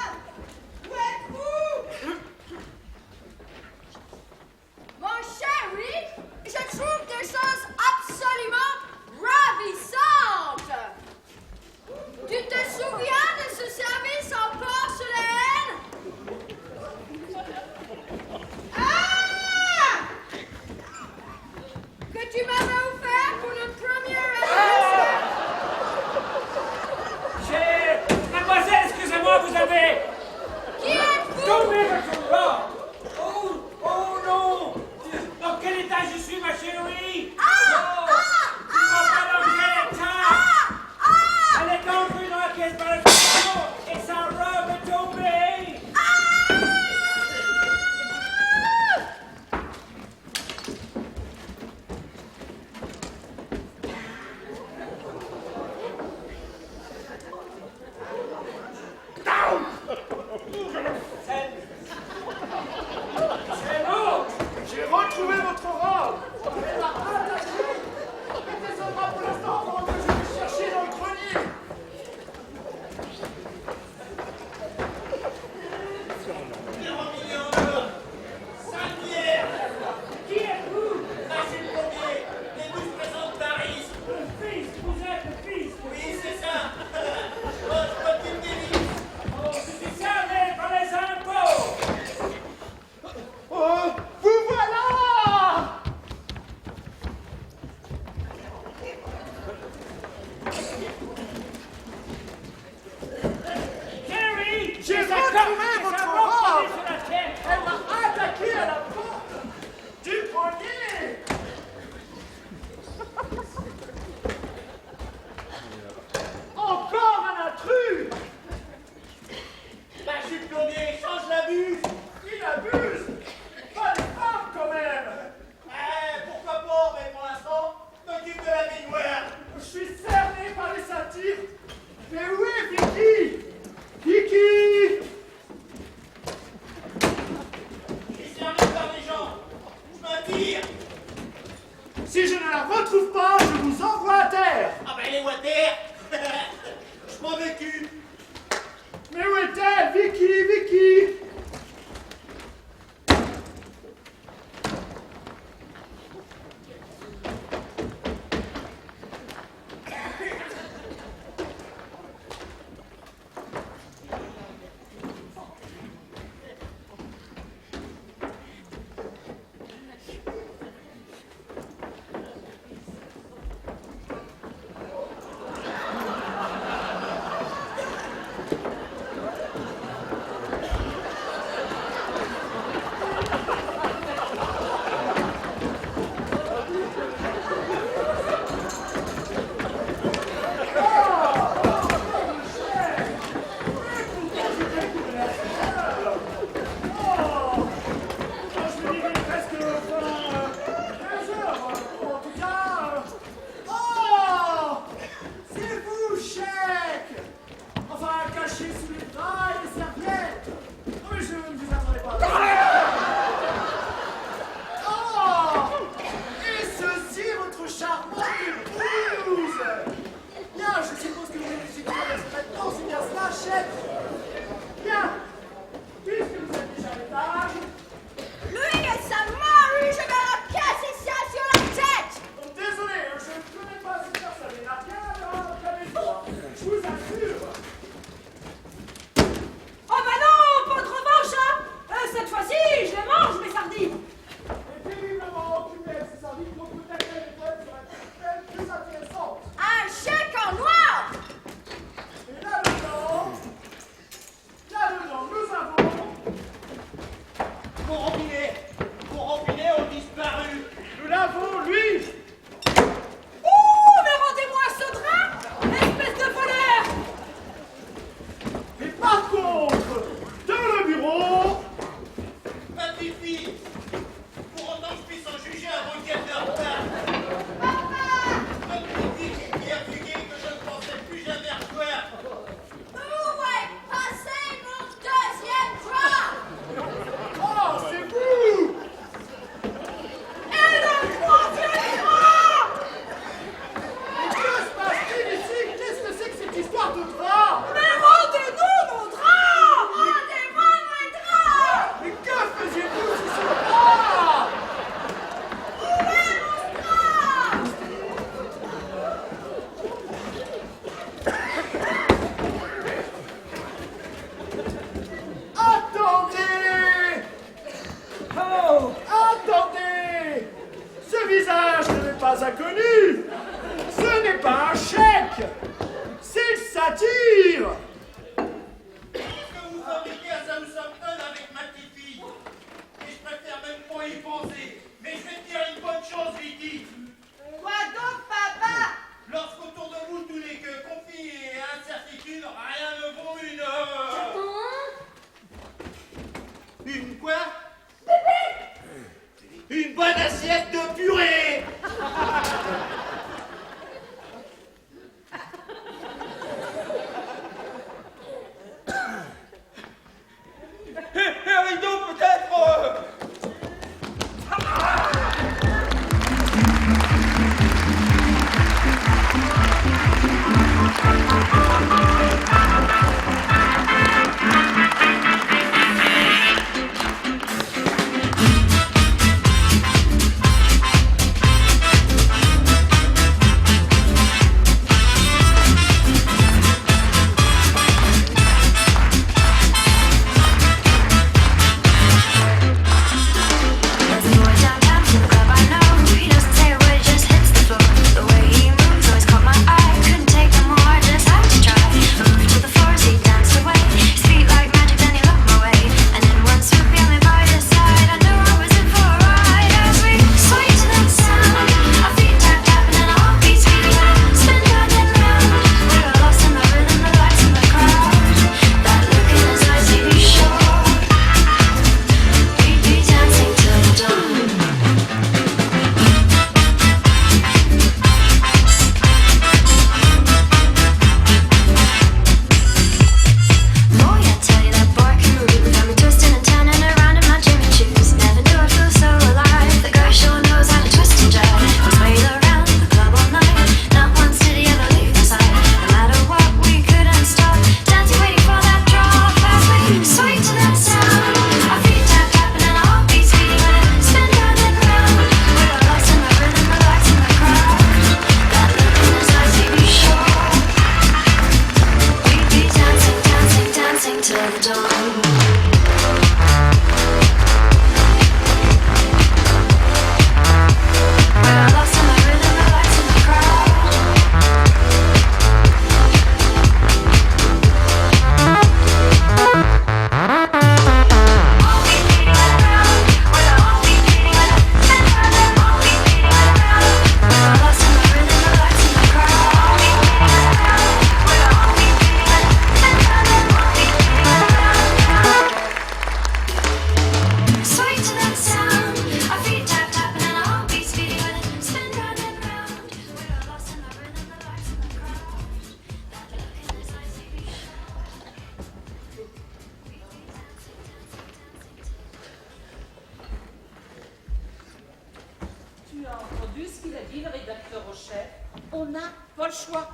entendu ce qu'il a dit, le rédacteur en chef. On n'a pas le choix.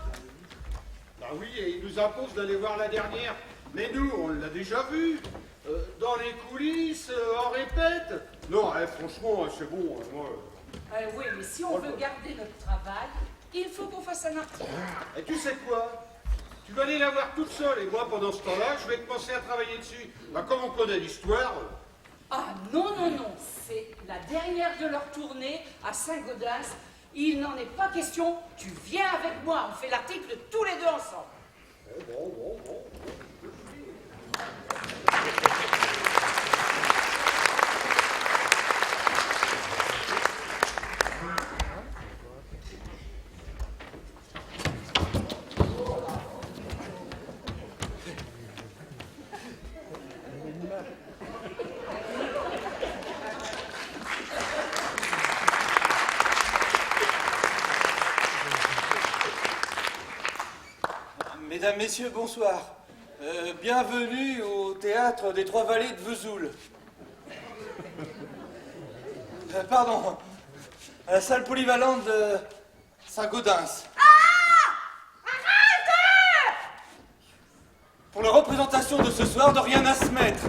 Bah oui, et il nous impose d'aller voir la dernière. Mais nous, on l'a déjà vue. Dans les coulisses, en répète. Non, franchement, c'est bon. Moi, Oui, mais si on veut garder notre travail, il faut qu'on fasse un article. Et tu sais quoi? Tu vas aller la voir toute seule, et moi, pendant ce temps-là, je vais commencer à travailler dessus. Bah, comme on connaît l'histoire... Ah non, non, non, c'est la dernière de leur tournée à Saint-Gaudens. Il n'en est pas question, tu viens avec moi, on fait l'article tous les deux ensemble. Bon. Mesdames, Messieurs, bonsoir. Bienvenue au théâtre des Trois Vallées de Vesoul. Pardon, à la salle polyvalente de Saint-Gaudens. Arrête! Pour la représentation de ce soir, de rien à se mettre.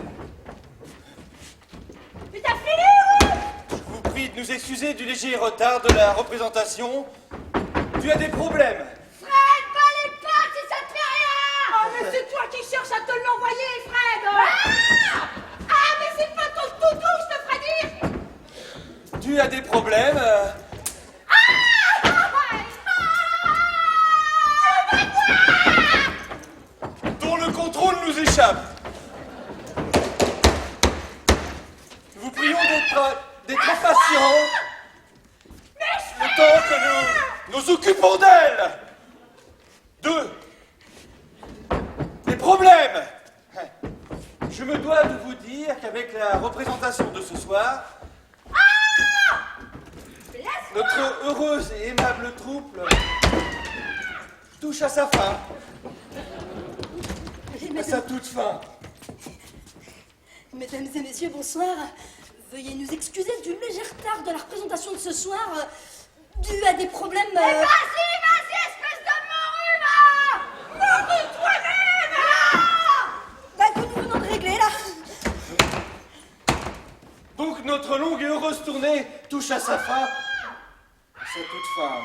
Mais t'as fini, Je vous prie de nous excuser du léger retard de la représentation. Tu as des problèmes. Mais c'est toi qui cherches à te l'envoyer, Fred. Mais c'est pas ton toutou, je te ferai dire. Tu as des problèmes. Dont le contrôle nous échappe. Nous vous prions d'être patients. Le temps que nous occupons d'elle. 2. Des problèmes. Je me dois de vous dire qu'avec la représentation de ce soir, notre heureuse et aimable troupe touche à sa fin. À sa toute fin. Mesdames et messieurs, bonsoir. Veuillez nous excuser du léger retard de la représentation de ce soir, dû à des problèmes... Vas-y, espèce de morue, là! Morue toi-même! que nous venons de régler, là. Donc notre longue et heureuse tournée touche à sa fin. À sa toute fin.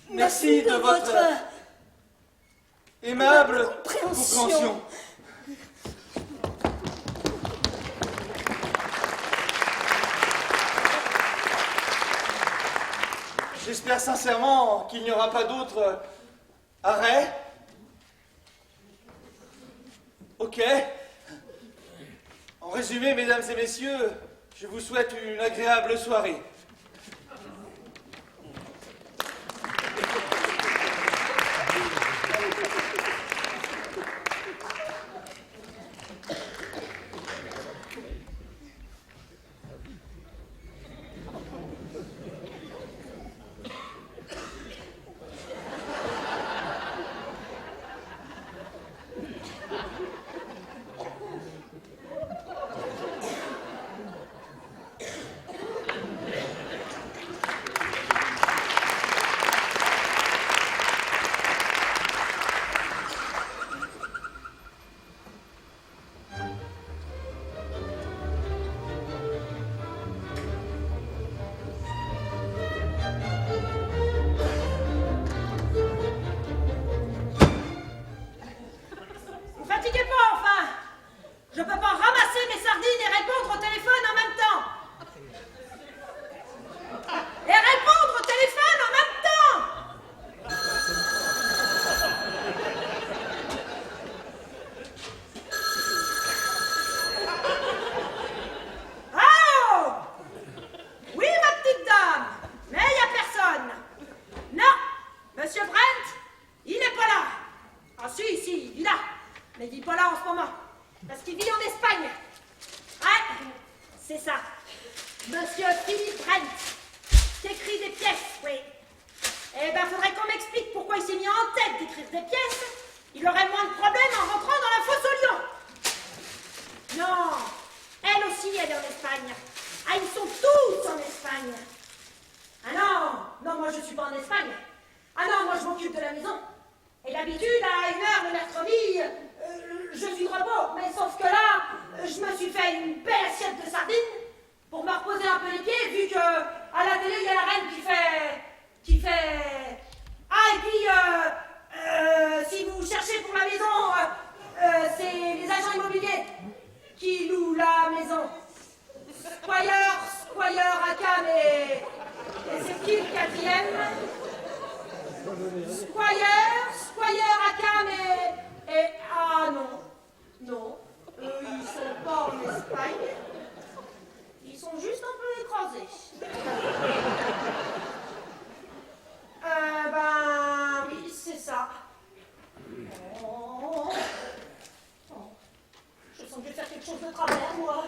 Merci de votre aimable compréhension. J'espère sincèrement qu'il n'y aura pas d'autre arrêt. Ok. En résumé, mesdames et messieurs, je vous souhaite une agréable soirée. Elle aussi, elle est en Espagne. Ah, ils sont tous en Espagne. pas en Espagne. Ah non, moi je m'occupe de la maison. Et d'habitude, à 1h le mercredi, je suis de repos. Mais sauf que là, je me suis fait une belle assiette de sardines pour me reposer un peu les pieds, vu que à la télé, il y a la reine qui fait... Ah, et puis, si vous cherchez pour la maison, c'est les agents immobiliers qui louent la maison. Squire, Akam et c'est qui le quatrième? Squire, Akam et... Ah non, eux ils sont pas en Espagne, ils sont juste un peu écrasés. Ben oui, c'est ça. Oh. Je sens que je vais faire quelque chose de travers, moi.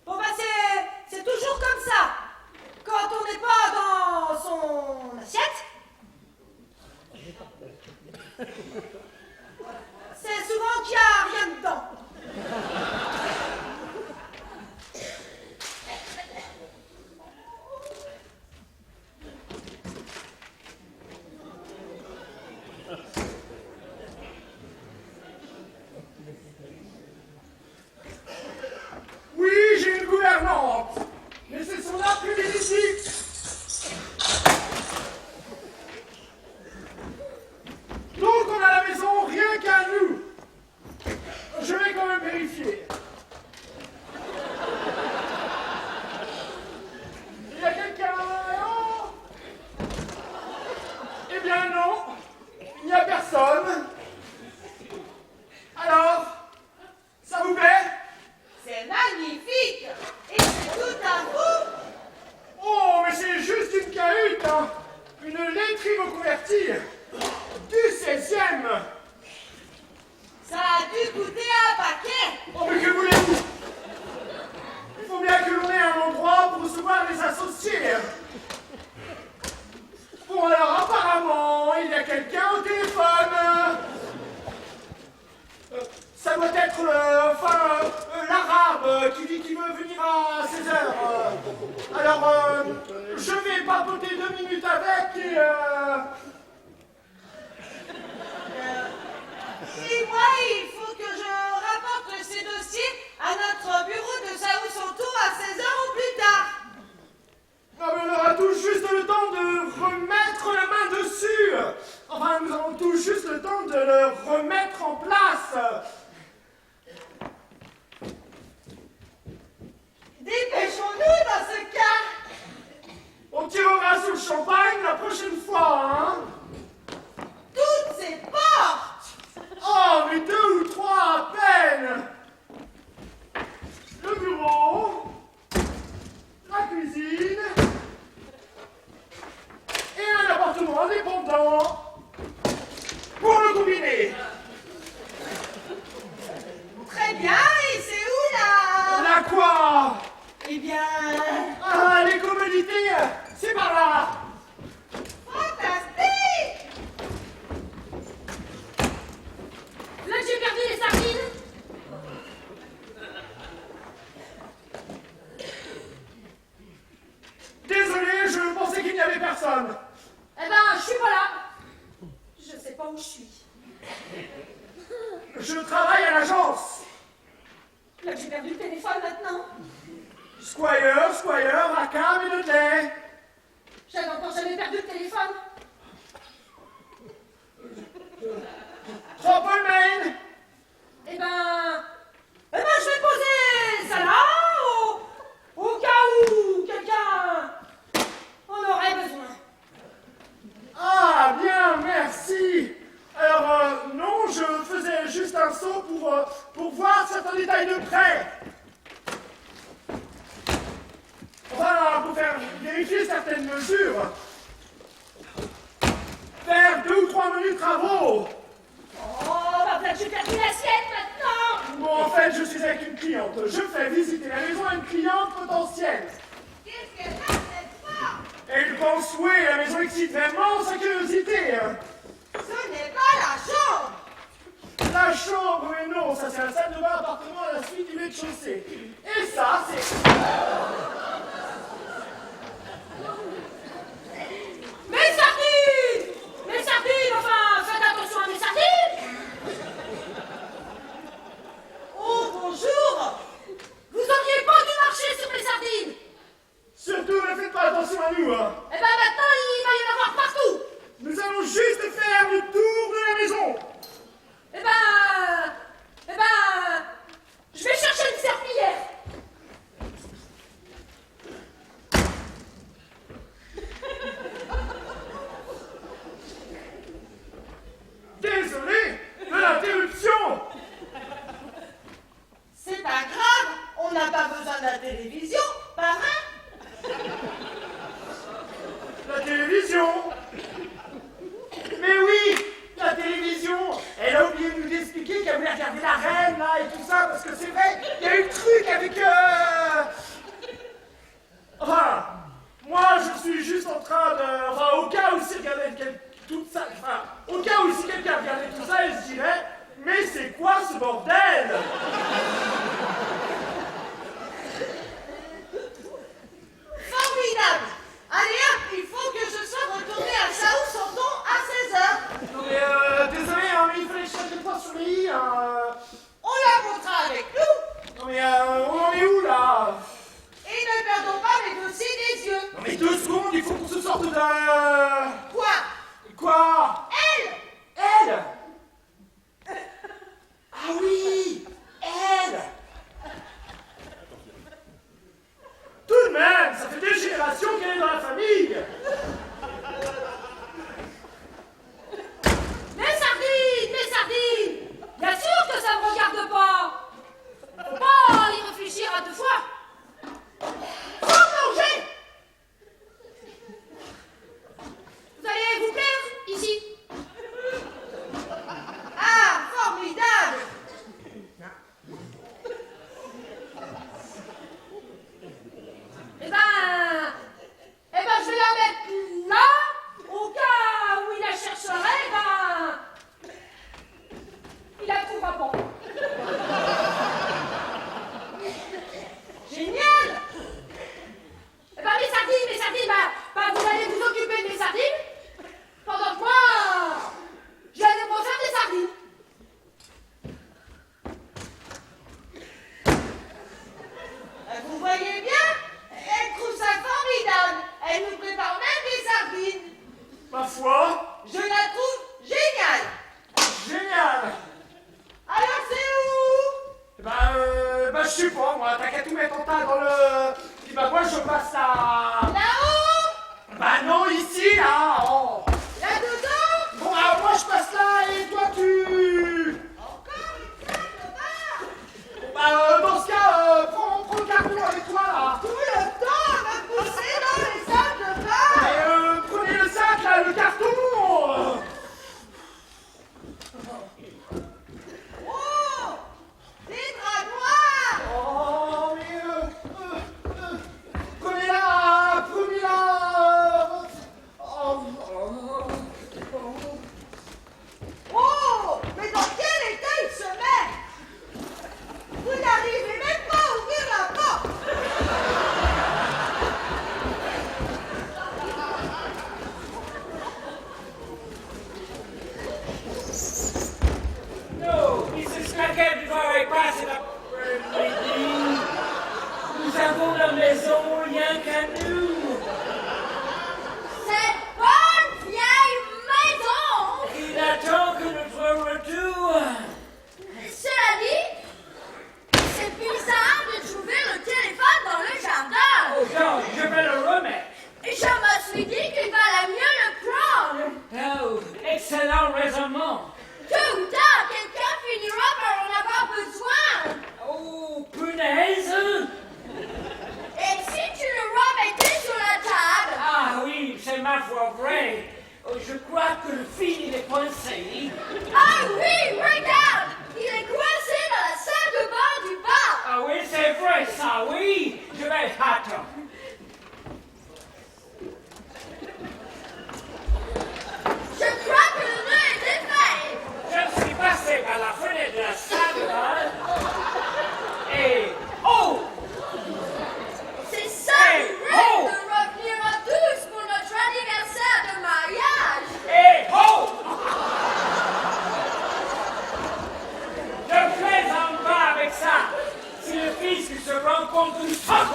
Bon bah c'est toujours comme ça. Quand on n'est pas dans son assiette, c'est souvent qu'il n'y a rien dedans. Oui, j'ai une gouvernante, mais c'est son après-midi. Donc on a la maison rien qu'à nous. Je vais quand même vérifier. Il y a quelqu'un là? Eh bien non, il n'y a personne. Alors, ça vous plaît? C'est magnifique. Et c'est tout à vous. Oh, mais c'est juste une cahute, hein. Une laiterie reconvertie. Du 16e. Ça a dû coûter un paquet. Oh, mais que voulez-vous? Il faut bien que l'on ait un endroit pour recevoir les associés. Bon, alors apparemment, il y a quelqu'un au téléphone. Ça doit être l'arabe qui dit qu'il veut venir à 16h. Alors, je vais papoter 2 minutes avec et... Et moi, il faut que je rapporte ces dossiers à notre bureau de Sao Santo à 16h ou plus tard. Non, mais on aura tout juste le temps de remettre la main dessus. Enfin, nous avons tout juste le temps de le remettre en place. Dépêchons-nous dans ce cas. On tirera sur le champagne la prochaine fois, hein? Toutes ces portes. Oh, mais 2 ou 3 à peine. Le bureau, la cuisine et un appartement indépendant pour le combiné. Très bien, et c'est où là? La quoi? Eh bien... Ah, les commodités, c'est par là. Fantastique. Là que j'ai perdu les sardines. Désolé, je pensais qu'il n'y avait personne. Eh ben, je suis pas là. Je sais pas où je suis. Je travaille à l'agence. Là que j'ai perdu le téléphone maintenant. Squire, Akam et Dudley. J'avais encore jamais perdu le téléphone. Tropelmain. Eh ben, je vais poser ça là, au cas où quelqu'un en aurait besoin. Ah, bien, merci. Alors, non, je faisais juste un saut pour voir certains détails de près. Enfin, pour faire vérifier certaines mesures. Faire 2 ou 3 menus travaux. Oh, bah peut-être j'ai perdu l'assiette maintenant. Bon, en fait, je suis avec une cliente. Je fais visiter la maison à une cliente potentielle. Qu'est-ce qu'elle a cette femme? Elle pense louer la maison excite vraiment sa curiosité. Ce n'est pas la chambre. La chambre, mais non, ça c'est la salle de bain appartement à la suite du rez-de-chaussée. Et ça, c'est... c'est que... Enfin, moi, je suis juste en train de... Enfin, au cas où si regardait tout ça... Enfin, au cas où si quelqu'un regardait tout ça, il se dirait... Mais c'est quoi ce bordel? Formidable! Allez hop, il faut que je sois retourné à Chaos-Santon à 16h. Non mais désolé, hein, mais il fallait changer de poids sur le lit. On la montrera avec nous. Non mais on en est où là? Et ne perdons pas les dossiers des yeux. Non mais 2 secondes, il faut qu'on se sorte de... Quoi? Quoi? Elle! Elle? Ah oui, elle. Tout de même, ça fait 2 générations qu'elle est dans la famille. Mes sardines! Bien sûr que ça ne me regarde pas! Faut pas y réfléchir à 2 fois! Faut manger! Vous allez vous plaire ici? Ah, formidable! Eh ben, je vais la mettre là, au cas où il la chercherait, il la trouvera pas. Génial! Eh ben, mes sardines, vous allez vous occuper de mes sardines, pendant que moi, je vais aller me refaire des sardines. Vous voyez bien? Elle trouve ça formidable. Elle nous prépare même des sardines. Ma foi, Je la trouve géniale. génial. Alors c'est où? Bah je sais pas, moi, t'as qu'à tout mettre en tas dans le... Puis bah moi je passe à... Là-haut? Bah non, ici, là, oh. Là-dedans? Bon, alors moi je passe là et toi tu... Encore une fois, Thomas. Bah dans ce cas, prends le carton avec toi, là. Tout le temps à me pousser dans les sacs de bain. Mais prenez le sac, là, le carton. Oh! Des draps noirs. Oh, mais prenez-la, prenez-la. Oh! Mais dans quel état il se met? Vous n'arrivez même pas à ouvrir la porte. No, Mrs. Claquette, vous n'aurez pas cet après-midi. Nous avons la maison rien qu'à nous. Cette bonne vieille maison. Il attend que notre retour. Cela dit, c'est bizarre de trouver le téléphone dans le jardin. Oh, George, je vais le remettre. Je me suis dit qu'il valait mieux le prendre. Oh, excellent raisonnement. Tôt ou tard, quelqu'un finira par en avoir besoin. Oh, punaise. Et si tu le remettais sur la table? Ah oui, c'est ma foi vrai. Oh, je crois que le fil il est coincé. Ah oui, regarde! Il est coincé dans la salle de bain du bas. Ah oui, c'est vrai ça, oui. Je vais attendre. Je crois que le nœud est défait. Je suis passé par la fenêtre de la salle de bain. Et... oh! C'est ça Hey, le rêve oh! de revenir en douce pour notre anniversaire de mariage. Et... oh! Je plaisante pas avec ça. C'est le fils qui se rencontre une femme.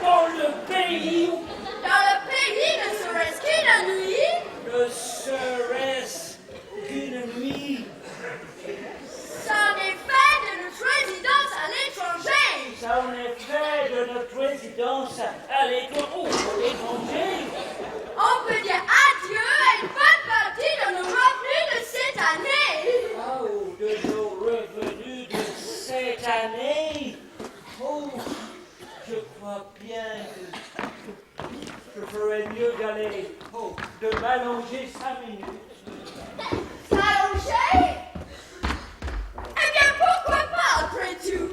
Dans le pays où... Dans le pays, ne serait-ce qu'une nuit. Ne serait-ce qu'une nuit. C'en est fait de notre résidence à l'étranger. Ça en est fait de notre résidence à l'étranger. On peut dire adieu à une bonne partie de nos revenus de cette année. Oh, de nos revenus de cette année. Oh, je crois bien que je ferais mieux d'aller, de m'allonger 5 minutes. S'allonger? Eh bien, pourquoi pas, après tout?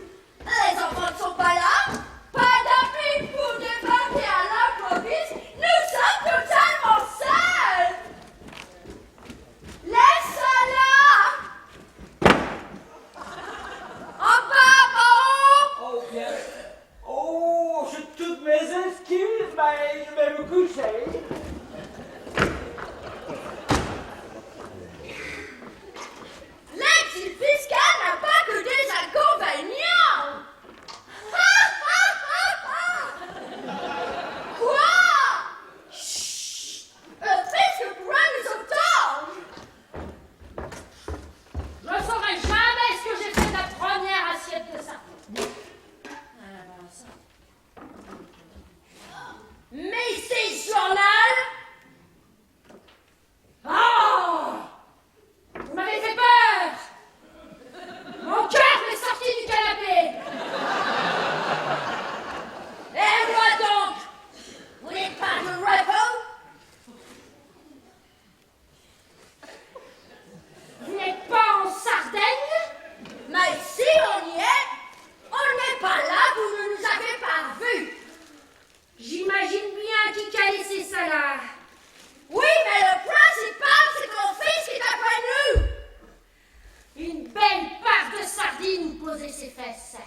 ses fesses.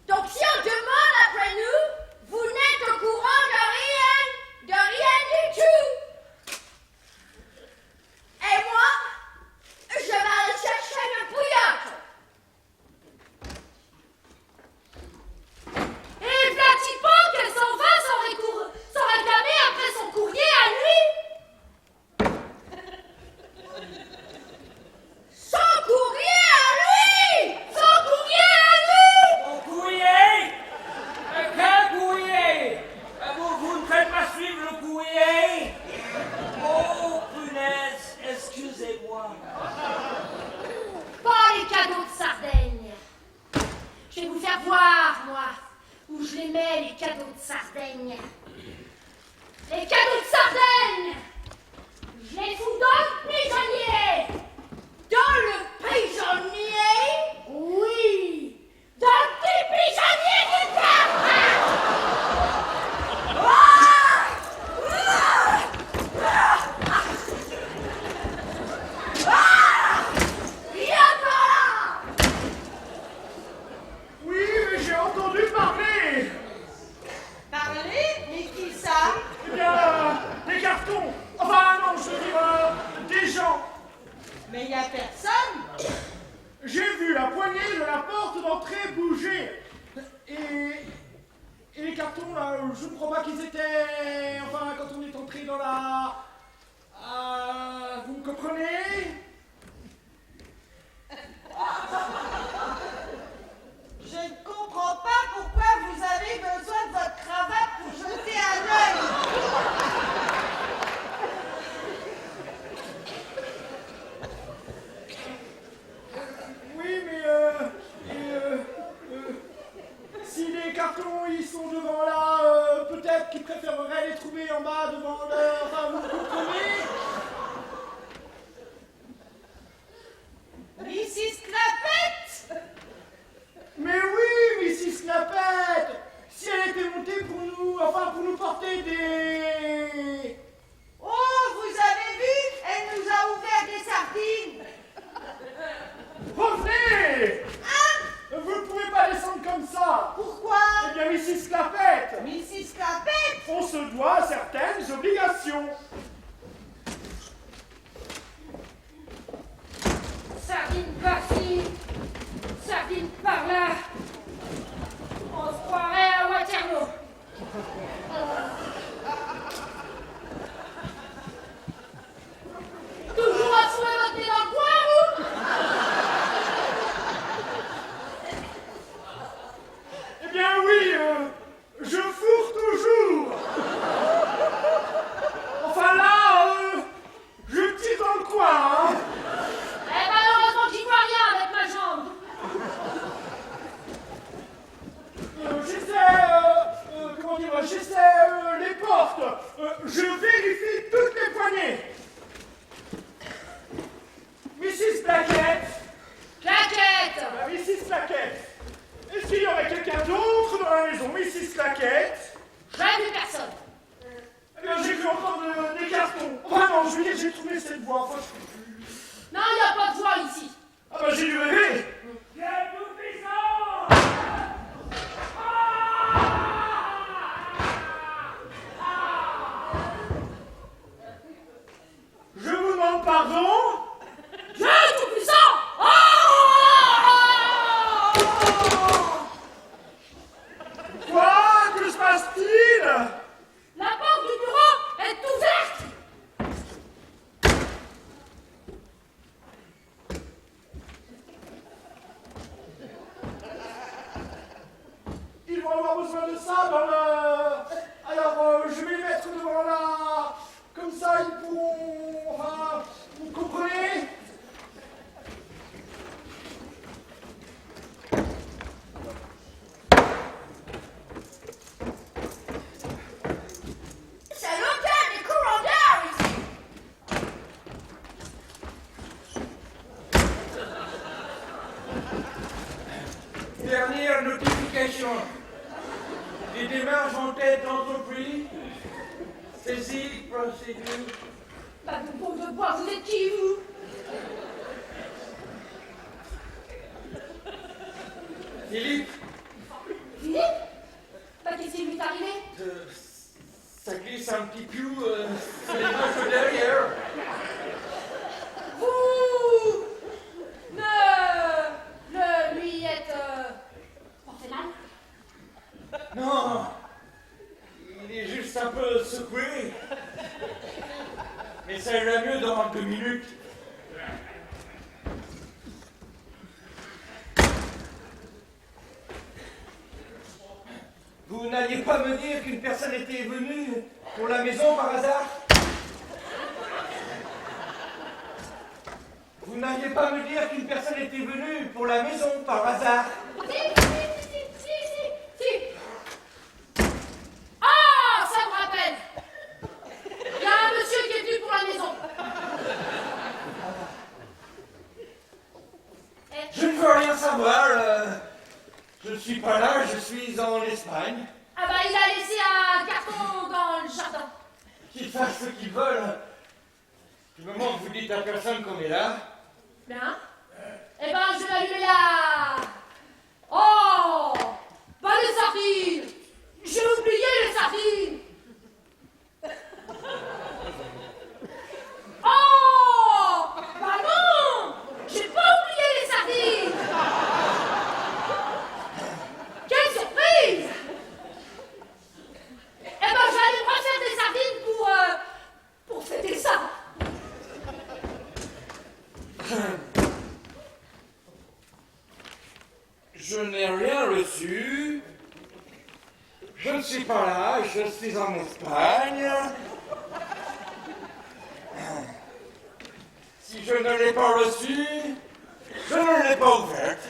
Donc si on demande après nous, vous n'êtes au courant de rien du tout. Et moi, je vais aller chercher une bouillotte. Et v'là-t-il pas qu'elle s'en va sans réclamer après son courrier à lui? Son courrier à lui! Son courrier à lui! Mon courrier? Quel courrier? Vous ne faites pas suivre le courrier? Oh, punaise, excusez-moi. Pas les cadeaux de Sardaigne. Je vais vous faire voir, moi, où je les mets, les cadeaux de Sardaigne. Les cadeaux de Sardaigne! Je les fous dans le pigeonnier! Dans le pigeonnier? Oui! Dans le petit pigeonnier du père! Oui, mais j'ai entendu parler. Parler? Mais qui ça? Eh bien, des cartons. Enfin, non, je veux dire, des gens. Mais il n'y a personne. J'ai vu la poignée de la porte d'entrée bouger. Et les cartons, là, je ne crois pas qu'ils étaient... Enfin, quand on est entré dans la... vous me comprenez? Je ne comprends pas pourquoi vous avez besoin de votre cravate pour jeter un œil. Oui, mais si les cartons ils sont devant là, peut-être qu'ils préféreraient les trouver en bas devant leur... Enfin, vous comprenez? Mrs. Clapett! Mais oui, Mrs. Clapett! Si elle était montée pour nous, enfin pour nous porter des... Oh, vous avez vu? Elle nous a ouvert des sardines. Revenez! Hein? Vous ne pouvez pas descendre comme ça! Pourquoi? Eh bien, Mrs. Clapett! Mrs. Clapett? On se doit certaines obligations! Sardine par-ci, sardine par-là. On se croirait à Waterloo. Toujours à souhait votre nez dans le coin, vous? Eh bien oui, je fourre toujours! Enfin là, je tire dans le coin, hein! Eh ben heureusement que j'y vois rien avec ma jambe. J'essaie les portes. Je vérifie toutes les poignées. Mrs. Blackett. Claquette! Mrs. Blackett. Est-ce qu'il y aurait quelqu'un d'autre dans la maison, Mrs. Blackett? J'ai vu personne. Eh bien, j'ai cru entendre des cartons. Enfin non, je veux dire, j'ai trouvé cette voix. Enfin, Non, il n'y a pas de voix ici. Ah bah j'ai dû rêver. Je vous demande pardon. Dieu tout-puissant! Quoi? Que se passe-t-il? La porte du bureau est ouverte! Ils vont avoir besoin de ça dans le... Alors, je vais les mettre devant la... Comme ça, ils pourront... Enfin, vous comprenez? C'est l'hôtel des commandeurs ici! Dernière notification. Les démarches ont été entreprises. Saisie, procédure. Bah, vous pauvre de bois, vous êtes qui, vous? Philippe, Philippe? Bah, qu'est-ce qui lui est arrivé? ça glisse un petit peu sur les marches derrière. Vous ne lui êtes porté mal? Non, il est juste un peu secoué. Mais ça ira mieux dans 2 minutes. Vous n'alliez pas me dire qu'une personne était venue pour la maison par hasard? Vous n'alliez pas me dire qu'une personne était venue pour la maison par hasard? Si. Ah, ça me rappelle. Il y a un monsieur qui est venu pour la maison. Je ne veux rien savoir. Je ne suis pas là, je suis en Espagne. Ah bah, il a laissé un carton dans le jardin. Qu'ils fassent ce qu'ils veulent. Du moment que vous dites à personne qu'on est là. Bien. Eh ben, je vais allumer la... Oh, pas les sardines. J'ai oublié les sardines. Oh, bah non, j'ai pas oublié les sardines. Quelle surprise. Eh ben, je vais aller me refaire des sardines pour fêter ça. Je n'ai rien reçu. Je ne suis pas là, je suis en Espagne. Si je ne l'ai pas reçu, je ne l'ai pas ouverte.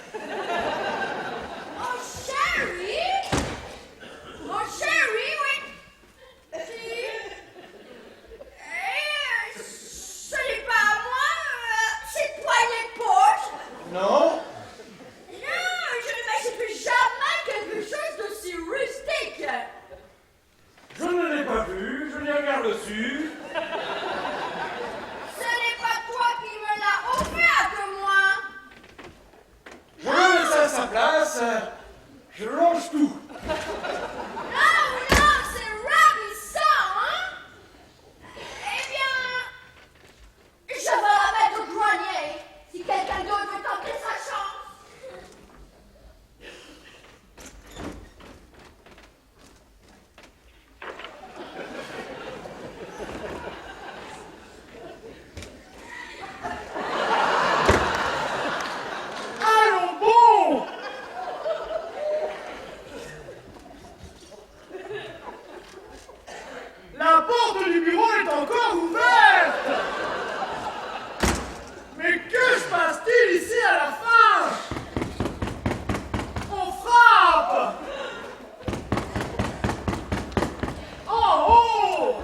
Mon chéri, oui. Ce n'est pas à moi, c'est poignet de poche. Non? Non, je ne m'achète jamais quelque chose d'aussi rustique. Je ne l'ai pas vu, je n'ai rien reçu. Ce n'est pas toi qui me l'as offert de moi. Je le mets ça à sa place, je longe tout. Non, c'est ravissant, hein? Eh bien, je vais la mettre au grenier si quelqu'un d'autre veut tenter sa chance. Allons bon! La porte du bureau est encore ouverte! Mais que se passe-t-il ici à la fin? On frappe! En haut!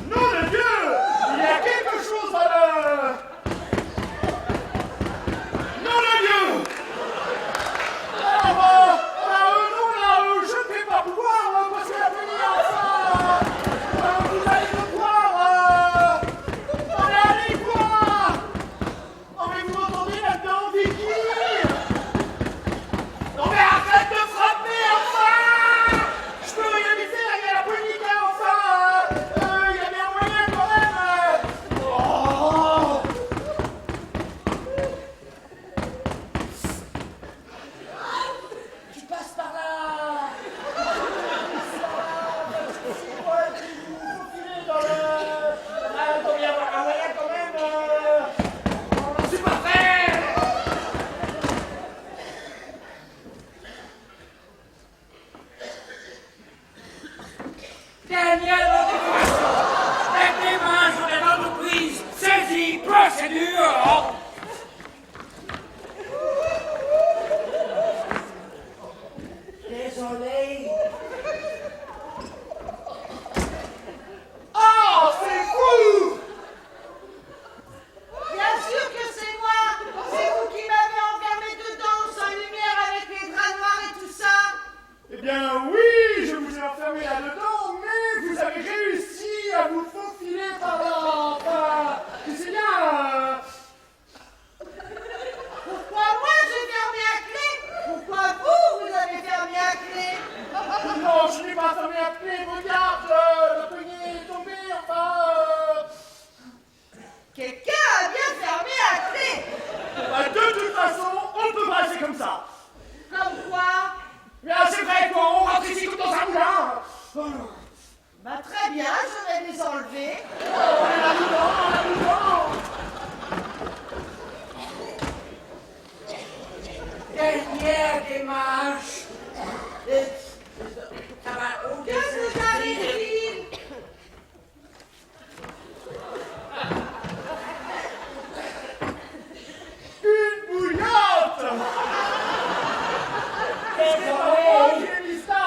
Nom de Dieu! Il y a quelque chose à l'heure! Nom de Dieu! Je ne vais pas pouvoir passer la nuit enfin! Vous allez me voir! Allez voir! Oh mais vous m'entendez là-dedans, Vicky? Non mais arrête de frapper enfin! Je peux rien y faire, il y a la police enfin! Il y a bien moyen quand même! Oh! Tu passes par là. Dernière notification. Mettez les mains sur les entreprises. Saisie, procédure. Désolé. Oh, c'est fou! Bien sûr que c'est moi. C'est vous qui m'avez enfermé dedans, sans lumière, avec les draps noirs et tout ça. Eh bien oui, je vous ai enfermé là-dedans, mais vous avez réussi à vous faufiler par là. Enfin, tu sais bien, Quelqu'un a bien fermé la clé. Bah, de toute façon, on ne peut pas rester comme ça. Comme quoi? Mais c'est vrai quoi, on rentre ici comme dans un moulin. Bah très bien, je vais les enlever. Dernière démarche. Ça va où Que vous arrive-t-il? Une bouillotte. C'est pas moi qui ai mis ça.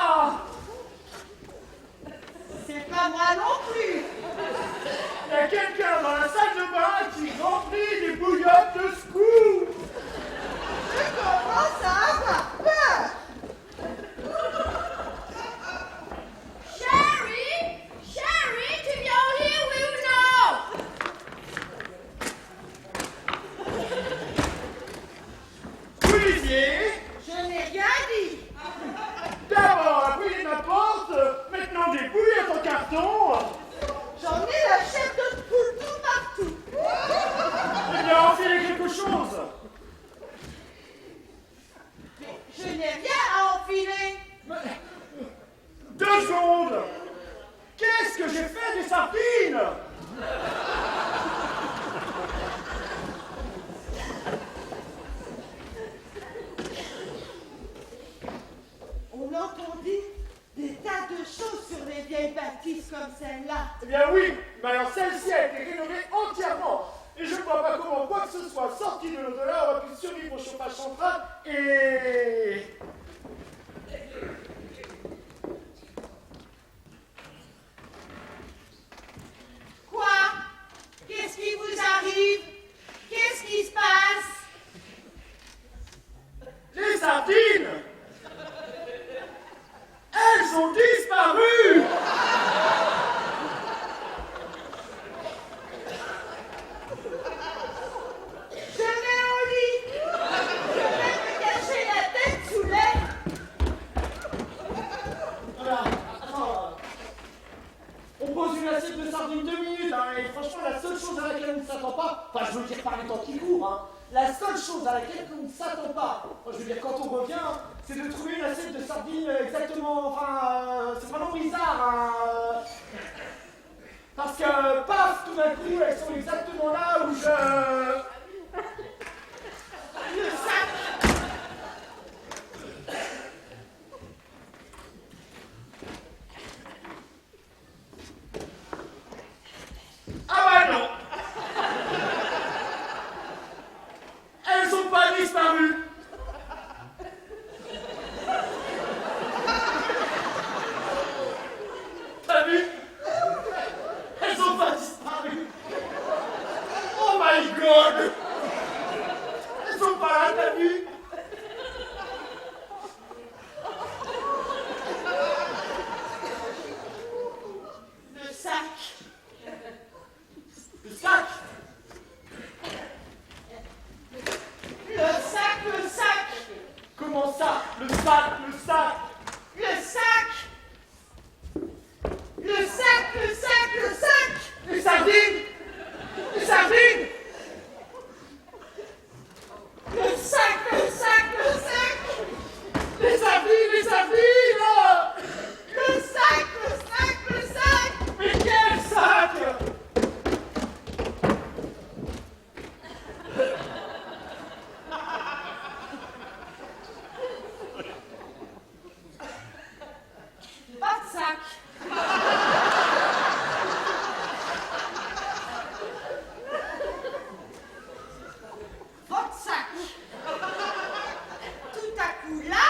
C'est pas moi non plus. Il y a quelqu'un dans la salle de bain qui remplit des bouillottes de scoop. Je commence à avoir peur. Sherry! Sherry, tu viens au lit, oui ou non? Policier, Je n'ai rien dit. d'abord a brûlé ma porte, maintenant des bouillottes en carton. J'en ai la chair de poule tout partout. Eh bien, enfilez quelque chose. Je n'ai rien à enfiler. 2 secondes. Qu'est-ce que j'ai fait des sardines? On entendit des tas de choses sur les vieilles bâtisses comme celle-là. Eh bien oui, mais alors celle-ci a été rénovée entièrement. Et je ne vois pas comment quoi que ce soit sorti de l'au-delà aurait pu survivre au chauffage central et... Quoi? Qu'est-ce qui vous arrive? Qu'est-ce qui se passe? Les sardines! Elles ont disparu! Je vais au lit. Je vais me cacher la tête sous l'air. Voilà, attends. On pose une assiette de sardines 2 minutes, hein, et franchement, la seule chose à laquelle on ne s'attend pas, enfin, je veux dire par les temps qui courent, hein, la seule chose à laquelle on ne s'attend pas, je veux dire quand on revient, c'est de trouver une assiette de sardines exactement, enfin, c'est vraiment bizarre, hein, parce que, paf, tout d'un coup, elles sont exactement là où je... Le sac. Ah bah non! Elles ont pas disparu! T'as vu? Elles ont pas disparu! Oh my god! Elles sont pas là, t'as vu? Le sac. Le sac! Le sac, le sac. Comment ça? Le sac, le sac! Le sac. Le sac, le sac, le sac. Les sardines! Les sardines! Le sac, le sac, le sac. Les sardines, les sardines! Le sac, le sac, le sac. Mais quel sac! Pas de sac. Votre sac. Tout à coup là.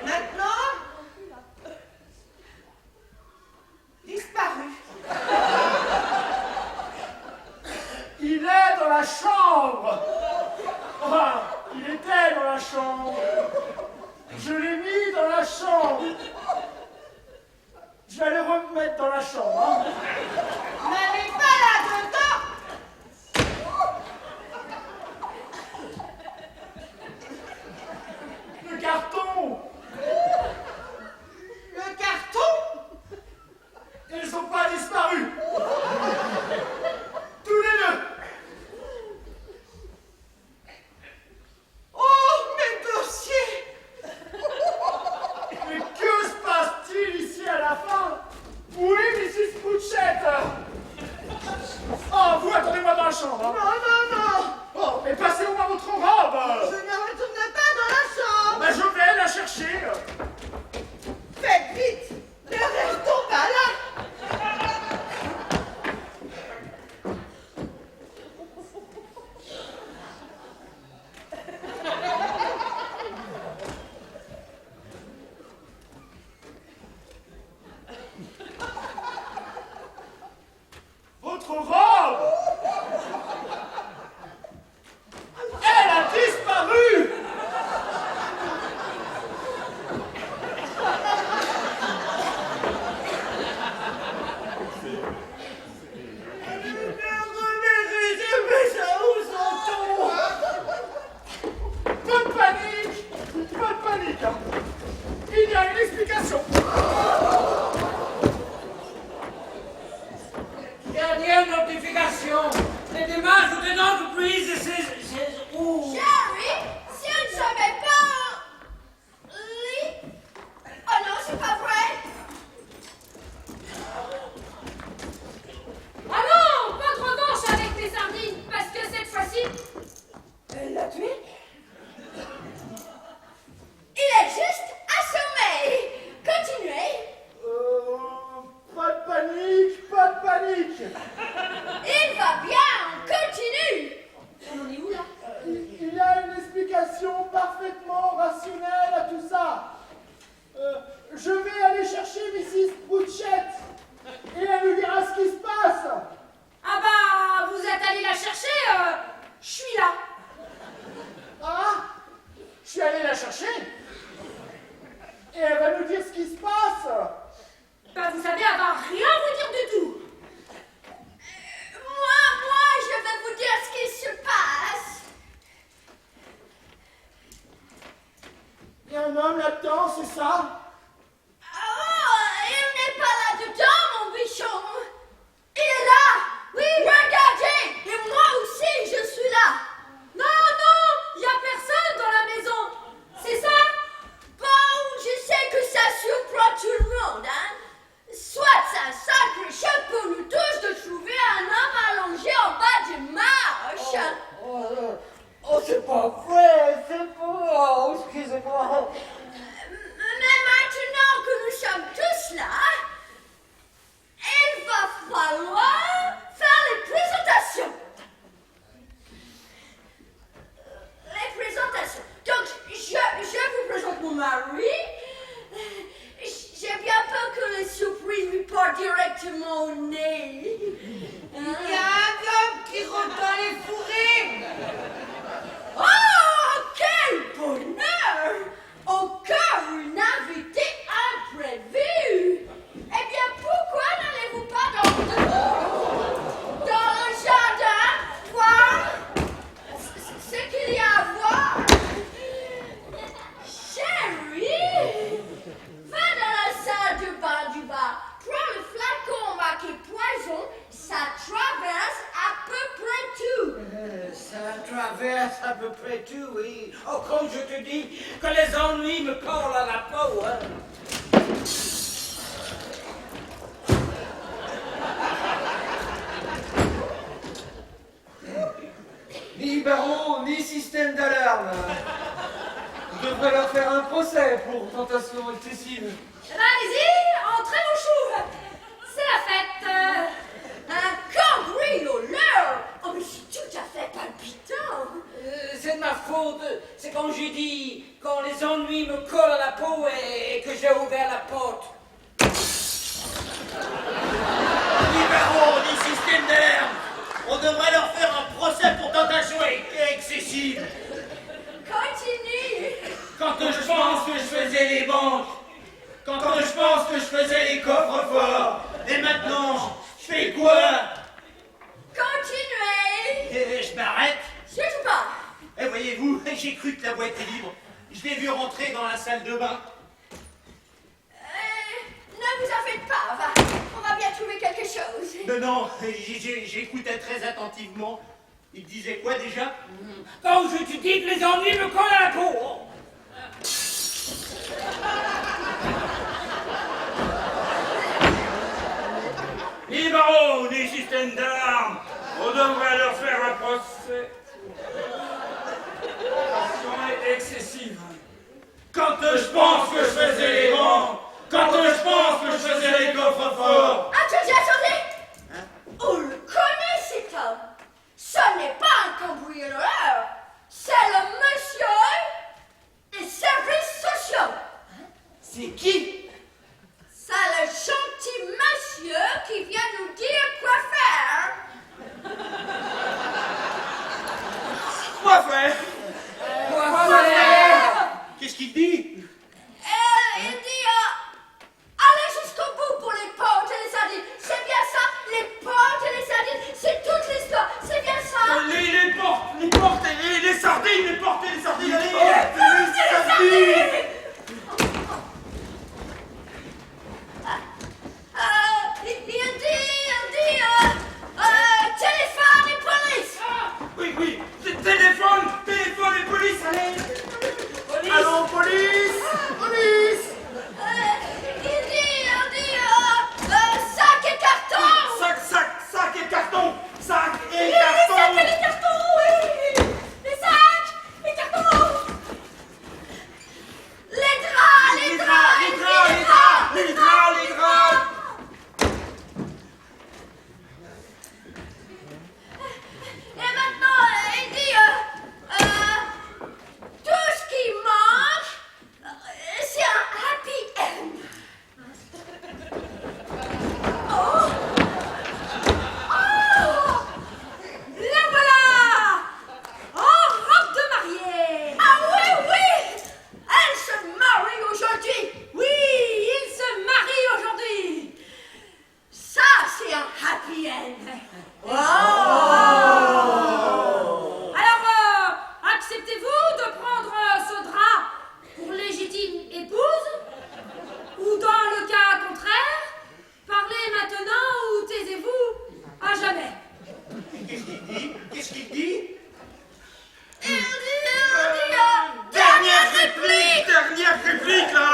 Maintenant. Disparu. Il est dans la chambre! Enfin, il était dans la chambre! Je l'ai mis dans la chambre! Je vais le remettre dans la chambre, hein? N'allez pas là-dedans. Le carton! Le carton. Ils ont pas disparu! chambre. Hein. Non, non, non. Oh, mais passez au moins votre robe. Je ne retourne pas dans la chambre. Ben, je vais la chercher. Faites vite. Ne restons pas là. Votre robe. Elle a disparu. Pas de panique. Pas de panique. Hein. Il y a une explication. Dernière notification. Les démarches ou des entreprises, c'est où? Jerry, si on ne savait pas... Lee... Oh non, c'est pas vrai. Ah non, pas de revanche avec tes sardines, parce que cette fois-ci, elle l'a tué. Il est juste assommé. Continuez. Pas de panique, pas de panique. Il va bien, on continue. On en est où là? Il y a une explication parfaitement rationnelle à tout ça. Je vais aller chercher Mrs. Prouchette et elle nous dira ce qui se passe. Ah bah, vous êtes allé la chercher, je suis là. Ah, je suis allé la chercher et elle va nous dire ce qui se passe. Bah vous savez, elle va rien vous dire du tout. Moi, je vais vous dire ce qui se passe. Il y a un homme là-dedans, c'est ça? Oh, il n'est pas là-dedans, mon bichon. Il est là. Oui, regardez. Et moi aussi, je suis là. Non, non, il y a personne dans la maison. C'est ça? Bon, je sais que ça surprend tout le monde, hein. Soit ça sacre choc pour nous tous de trouver un homme allongé en bas des marches. Oh, c'est pas vrai, c'est pas... excusez-moi. Mais maintenant que nous sommes tous là, il va falloir faire les présentations. Les présentations. Donc, je vous présente mon mari. J'ai bien peur que les surprises lui partent directement au nez. Il y a un homme qui rentre dans les fourrés. Oh, quel bonheur! Encore une invitée imprévue! Eh bien, pourquoi n'allez-vous pas dans le jardin voir ce qu'il y a à voir? Chérie, va dans la salle de bain du bas, prends le flacon marqué poison, ça traverse à peu près tout. Ça traverse à peu près tout, oui. Oh, comme je te dis, que les ennuis me collent à la peau, hein. Ni barreau, ni système d'alarme. Vous devrez leur faire un procès pour tentation excessive. Eh ben, allez-y, entrez mon chou. C'est la fête. Un cambrioleur! Oh, mais c'est tout à fait palpitant! C'est de ma faute. C'est quand j'ai dit, quand les ennuis me collent à la peau et que j'ai ouvert la porte. Ni barreau, ni système d'alarme. On devrait leur faire un procès pour tentation excessive. Continue! Quand je pense que je faisais les banques, quand je pense que je faisais les coffres forts, et maintenant, je fais quoi? Continuez! Je m'arrête. Surtout pas! Et voyez-vous, j'ai cru que la boîte est libre. Je l'ai vu rentrer dans la salle de bain. Ne vous en faites pas, on va bien trouver quelque chose. Non, j'écoutais très attentivement. Il disait quoi déjà? Quand je te dis que les ennuis me collent à la peau. Ni barreau, ni système d'alarme. On devrait leur faire un procès. La est excessive. Quand je pense que je faisais les bancs, quand je pense que je faisais les coffres forts. Attendez. On le connaît cet homme. Ce n'est pas un cambrioleur. C'est le monsieur des services sociaux. C'est qui? C'est le gentil monsieur qui vient nous dire quoi faire. Quoi faire? Qu'est-ce qu'il dit? Il dit allez jusqu'au bout pour les pâtes et les sardines. C'est bien ça, les pâtes et les sardines. C'est toute l'histoire. C'est bien ça. Les portes et les sardines, les portes et les sardines. Les portes et les sardines. Il dit téléphone et police. Oui, téléphone et police, allez. Police. Allons, police. Il dit sac et carton. Sac et carton. Sac et Les carton. sacs et les cartons, oui. Les sacs, les cartons. Les draps. Et maintenant, il dit tout ce qui manque, c'est un happy end. Oh, la voilà. Oh, robe de mariée. Ah oui, elle se marie aujourd'hui. Oui, il se marie aujourd'hui. Ça, c'est un happy end. Alors, acceptez-vous de prendre ce drap pour légitime épouse? Ou dans le cas contraire, parlez maintenant ou taisez-vous à jamais? Qu'est-ce qu'il dit? Il dit Dernière réplique, là.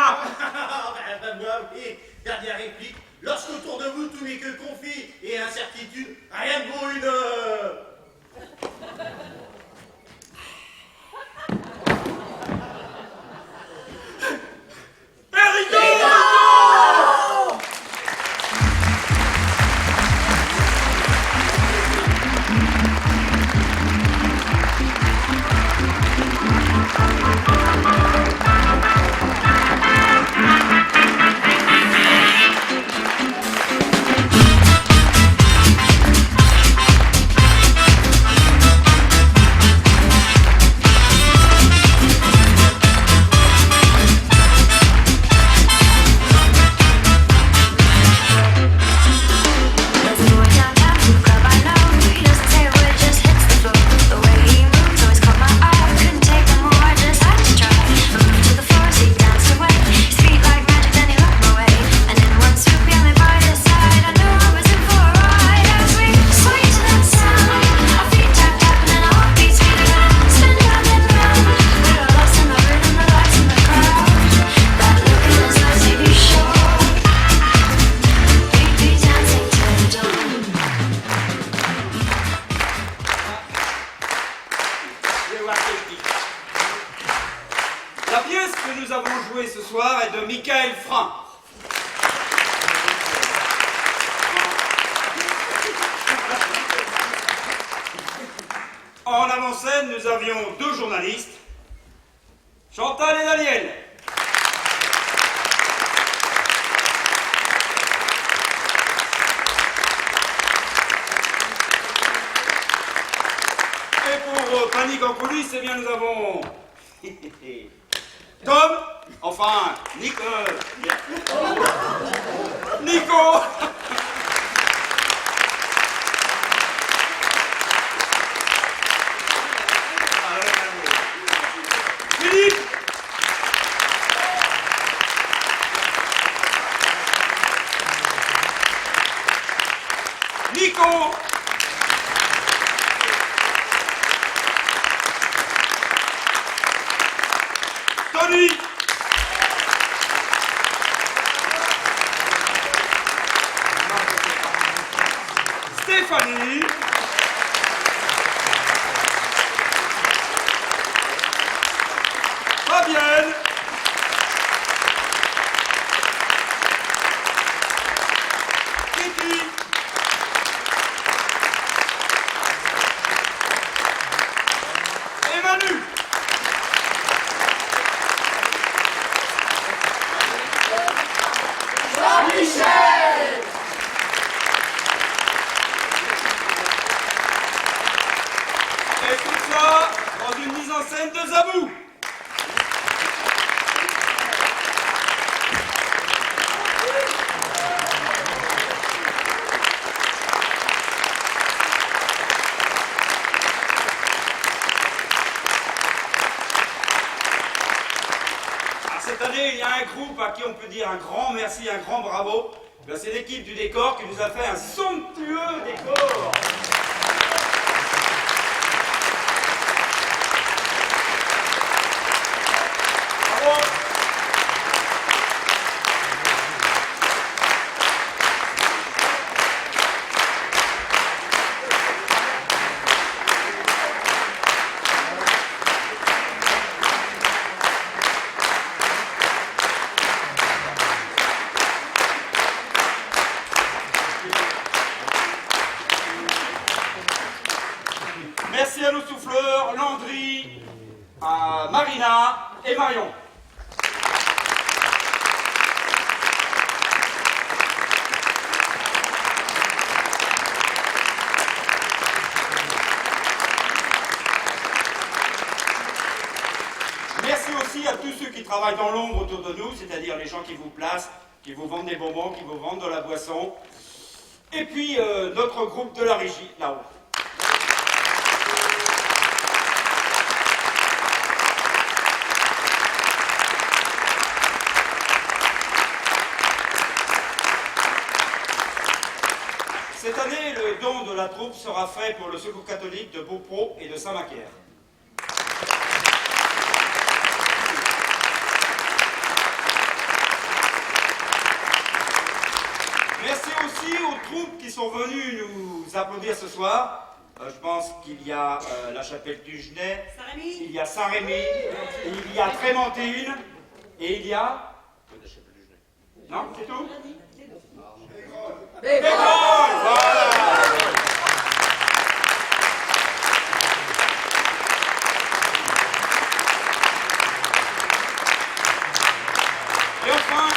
Oui, dernière réplique. Lorsqu'autour de vous tout n'est que conflit et incertitude, rien ne vaut une... La pièce que nous avons jouée ce soir est de Michael Frank. En avant-scène, nous avions deux journalistes, Chantal et Daniel. Et pour Panique en police, eh bien nous avons Tom, enfin Nico. Philippe. Nico. Tony. Stéphanie. Fabienne. Kitty. Et Manu. Jean-Michel. Et tout ça dans une mise en scène de Zabou. Cette année, il y a un groupe à qui on peut dire un grand merci, un grand bravo. Ben, c'est l'équipe du décor qui nous a fait un somptueux décor. Bravo. Merci à nos souffleurs, Landry, à Marina et Marion. Merci aussi à tous ceux qui travaillent dans l'ombre autour de nous, c'est-à-dire les gens qui vous placent, qui vous vendent des bonbons, qui vous vendent de la boisson. Et puis notre groupe de la régie, là-haut. Cette année, le don de la troupe sera fait pour le Secours catholique de Beaupro et de Saint-Macaire. Merci aussi aux troupes qui sont venues nous applaudir ce soir. Je pense qu'il y a la chapelle du Genet, il y a Saint-Rémy, il y a Trémentine, et il y a... Non, c'est tout? Pégrolles, voilà. Et enfin,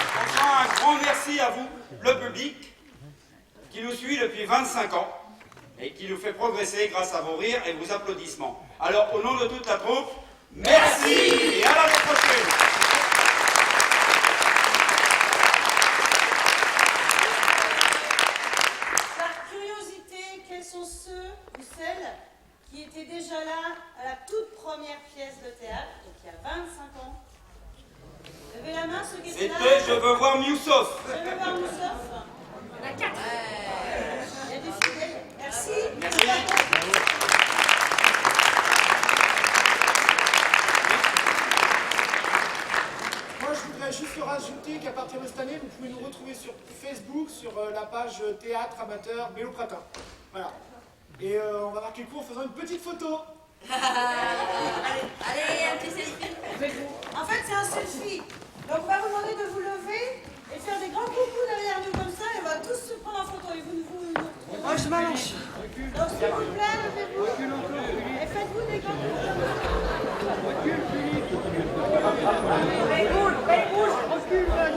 un grand merci à vous, le public, qui nous suit depuis 25 ans et qui nous fait progresser grâce à vos rires et vos applaudissements. Alors, au nom de toute la troupe, merci et à l'année prochaine. Qui était déjà là à la toute première pièce de théâtre, donc il y a 25 ans. Levez la main ceux qui étaient là. C'était Je veux voir Moussoff. Je veux voir Moussoff. Il y en a 4. Il y a des fidèles. Merci. Merci. Moi, je voudrais juste rajouter qu'à partir de cette année, vous pouvez nous retrouver sur Facebook, sur la page Théâtre Amateur Mélo Pratin. Voilà. Et on va marquer le coup en faisant une petite photo. Allez, un petit selfie. En fait, c'est un selfie. Donc, on va vous demander de vous lever et faire des grands coucous derrière nous comme ça. Et on va tous se prendre en photo. Et vous Moi, je m'allonge. Donc, s'il vous plaît, levez-vous. Et faites-vous des grands coucous. Recule, Philippe. Recule, recule. Recule, recule.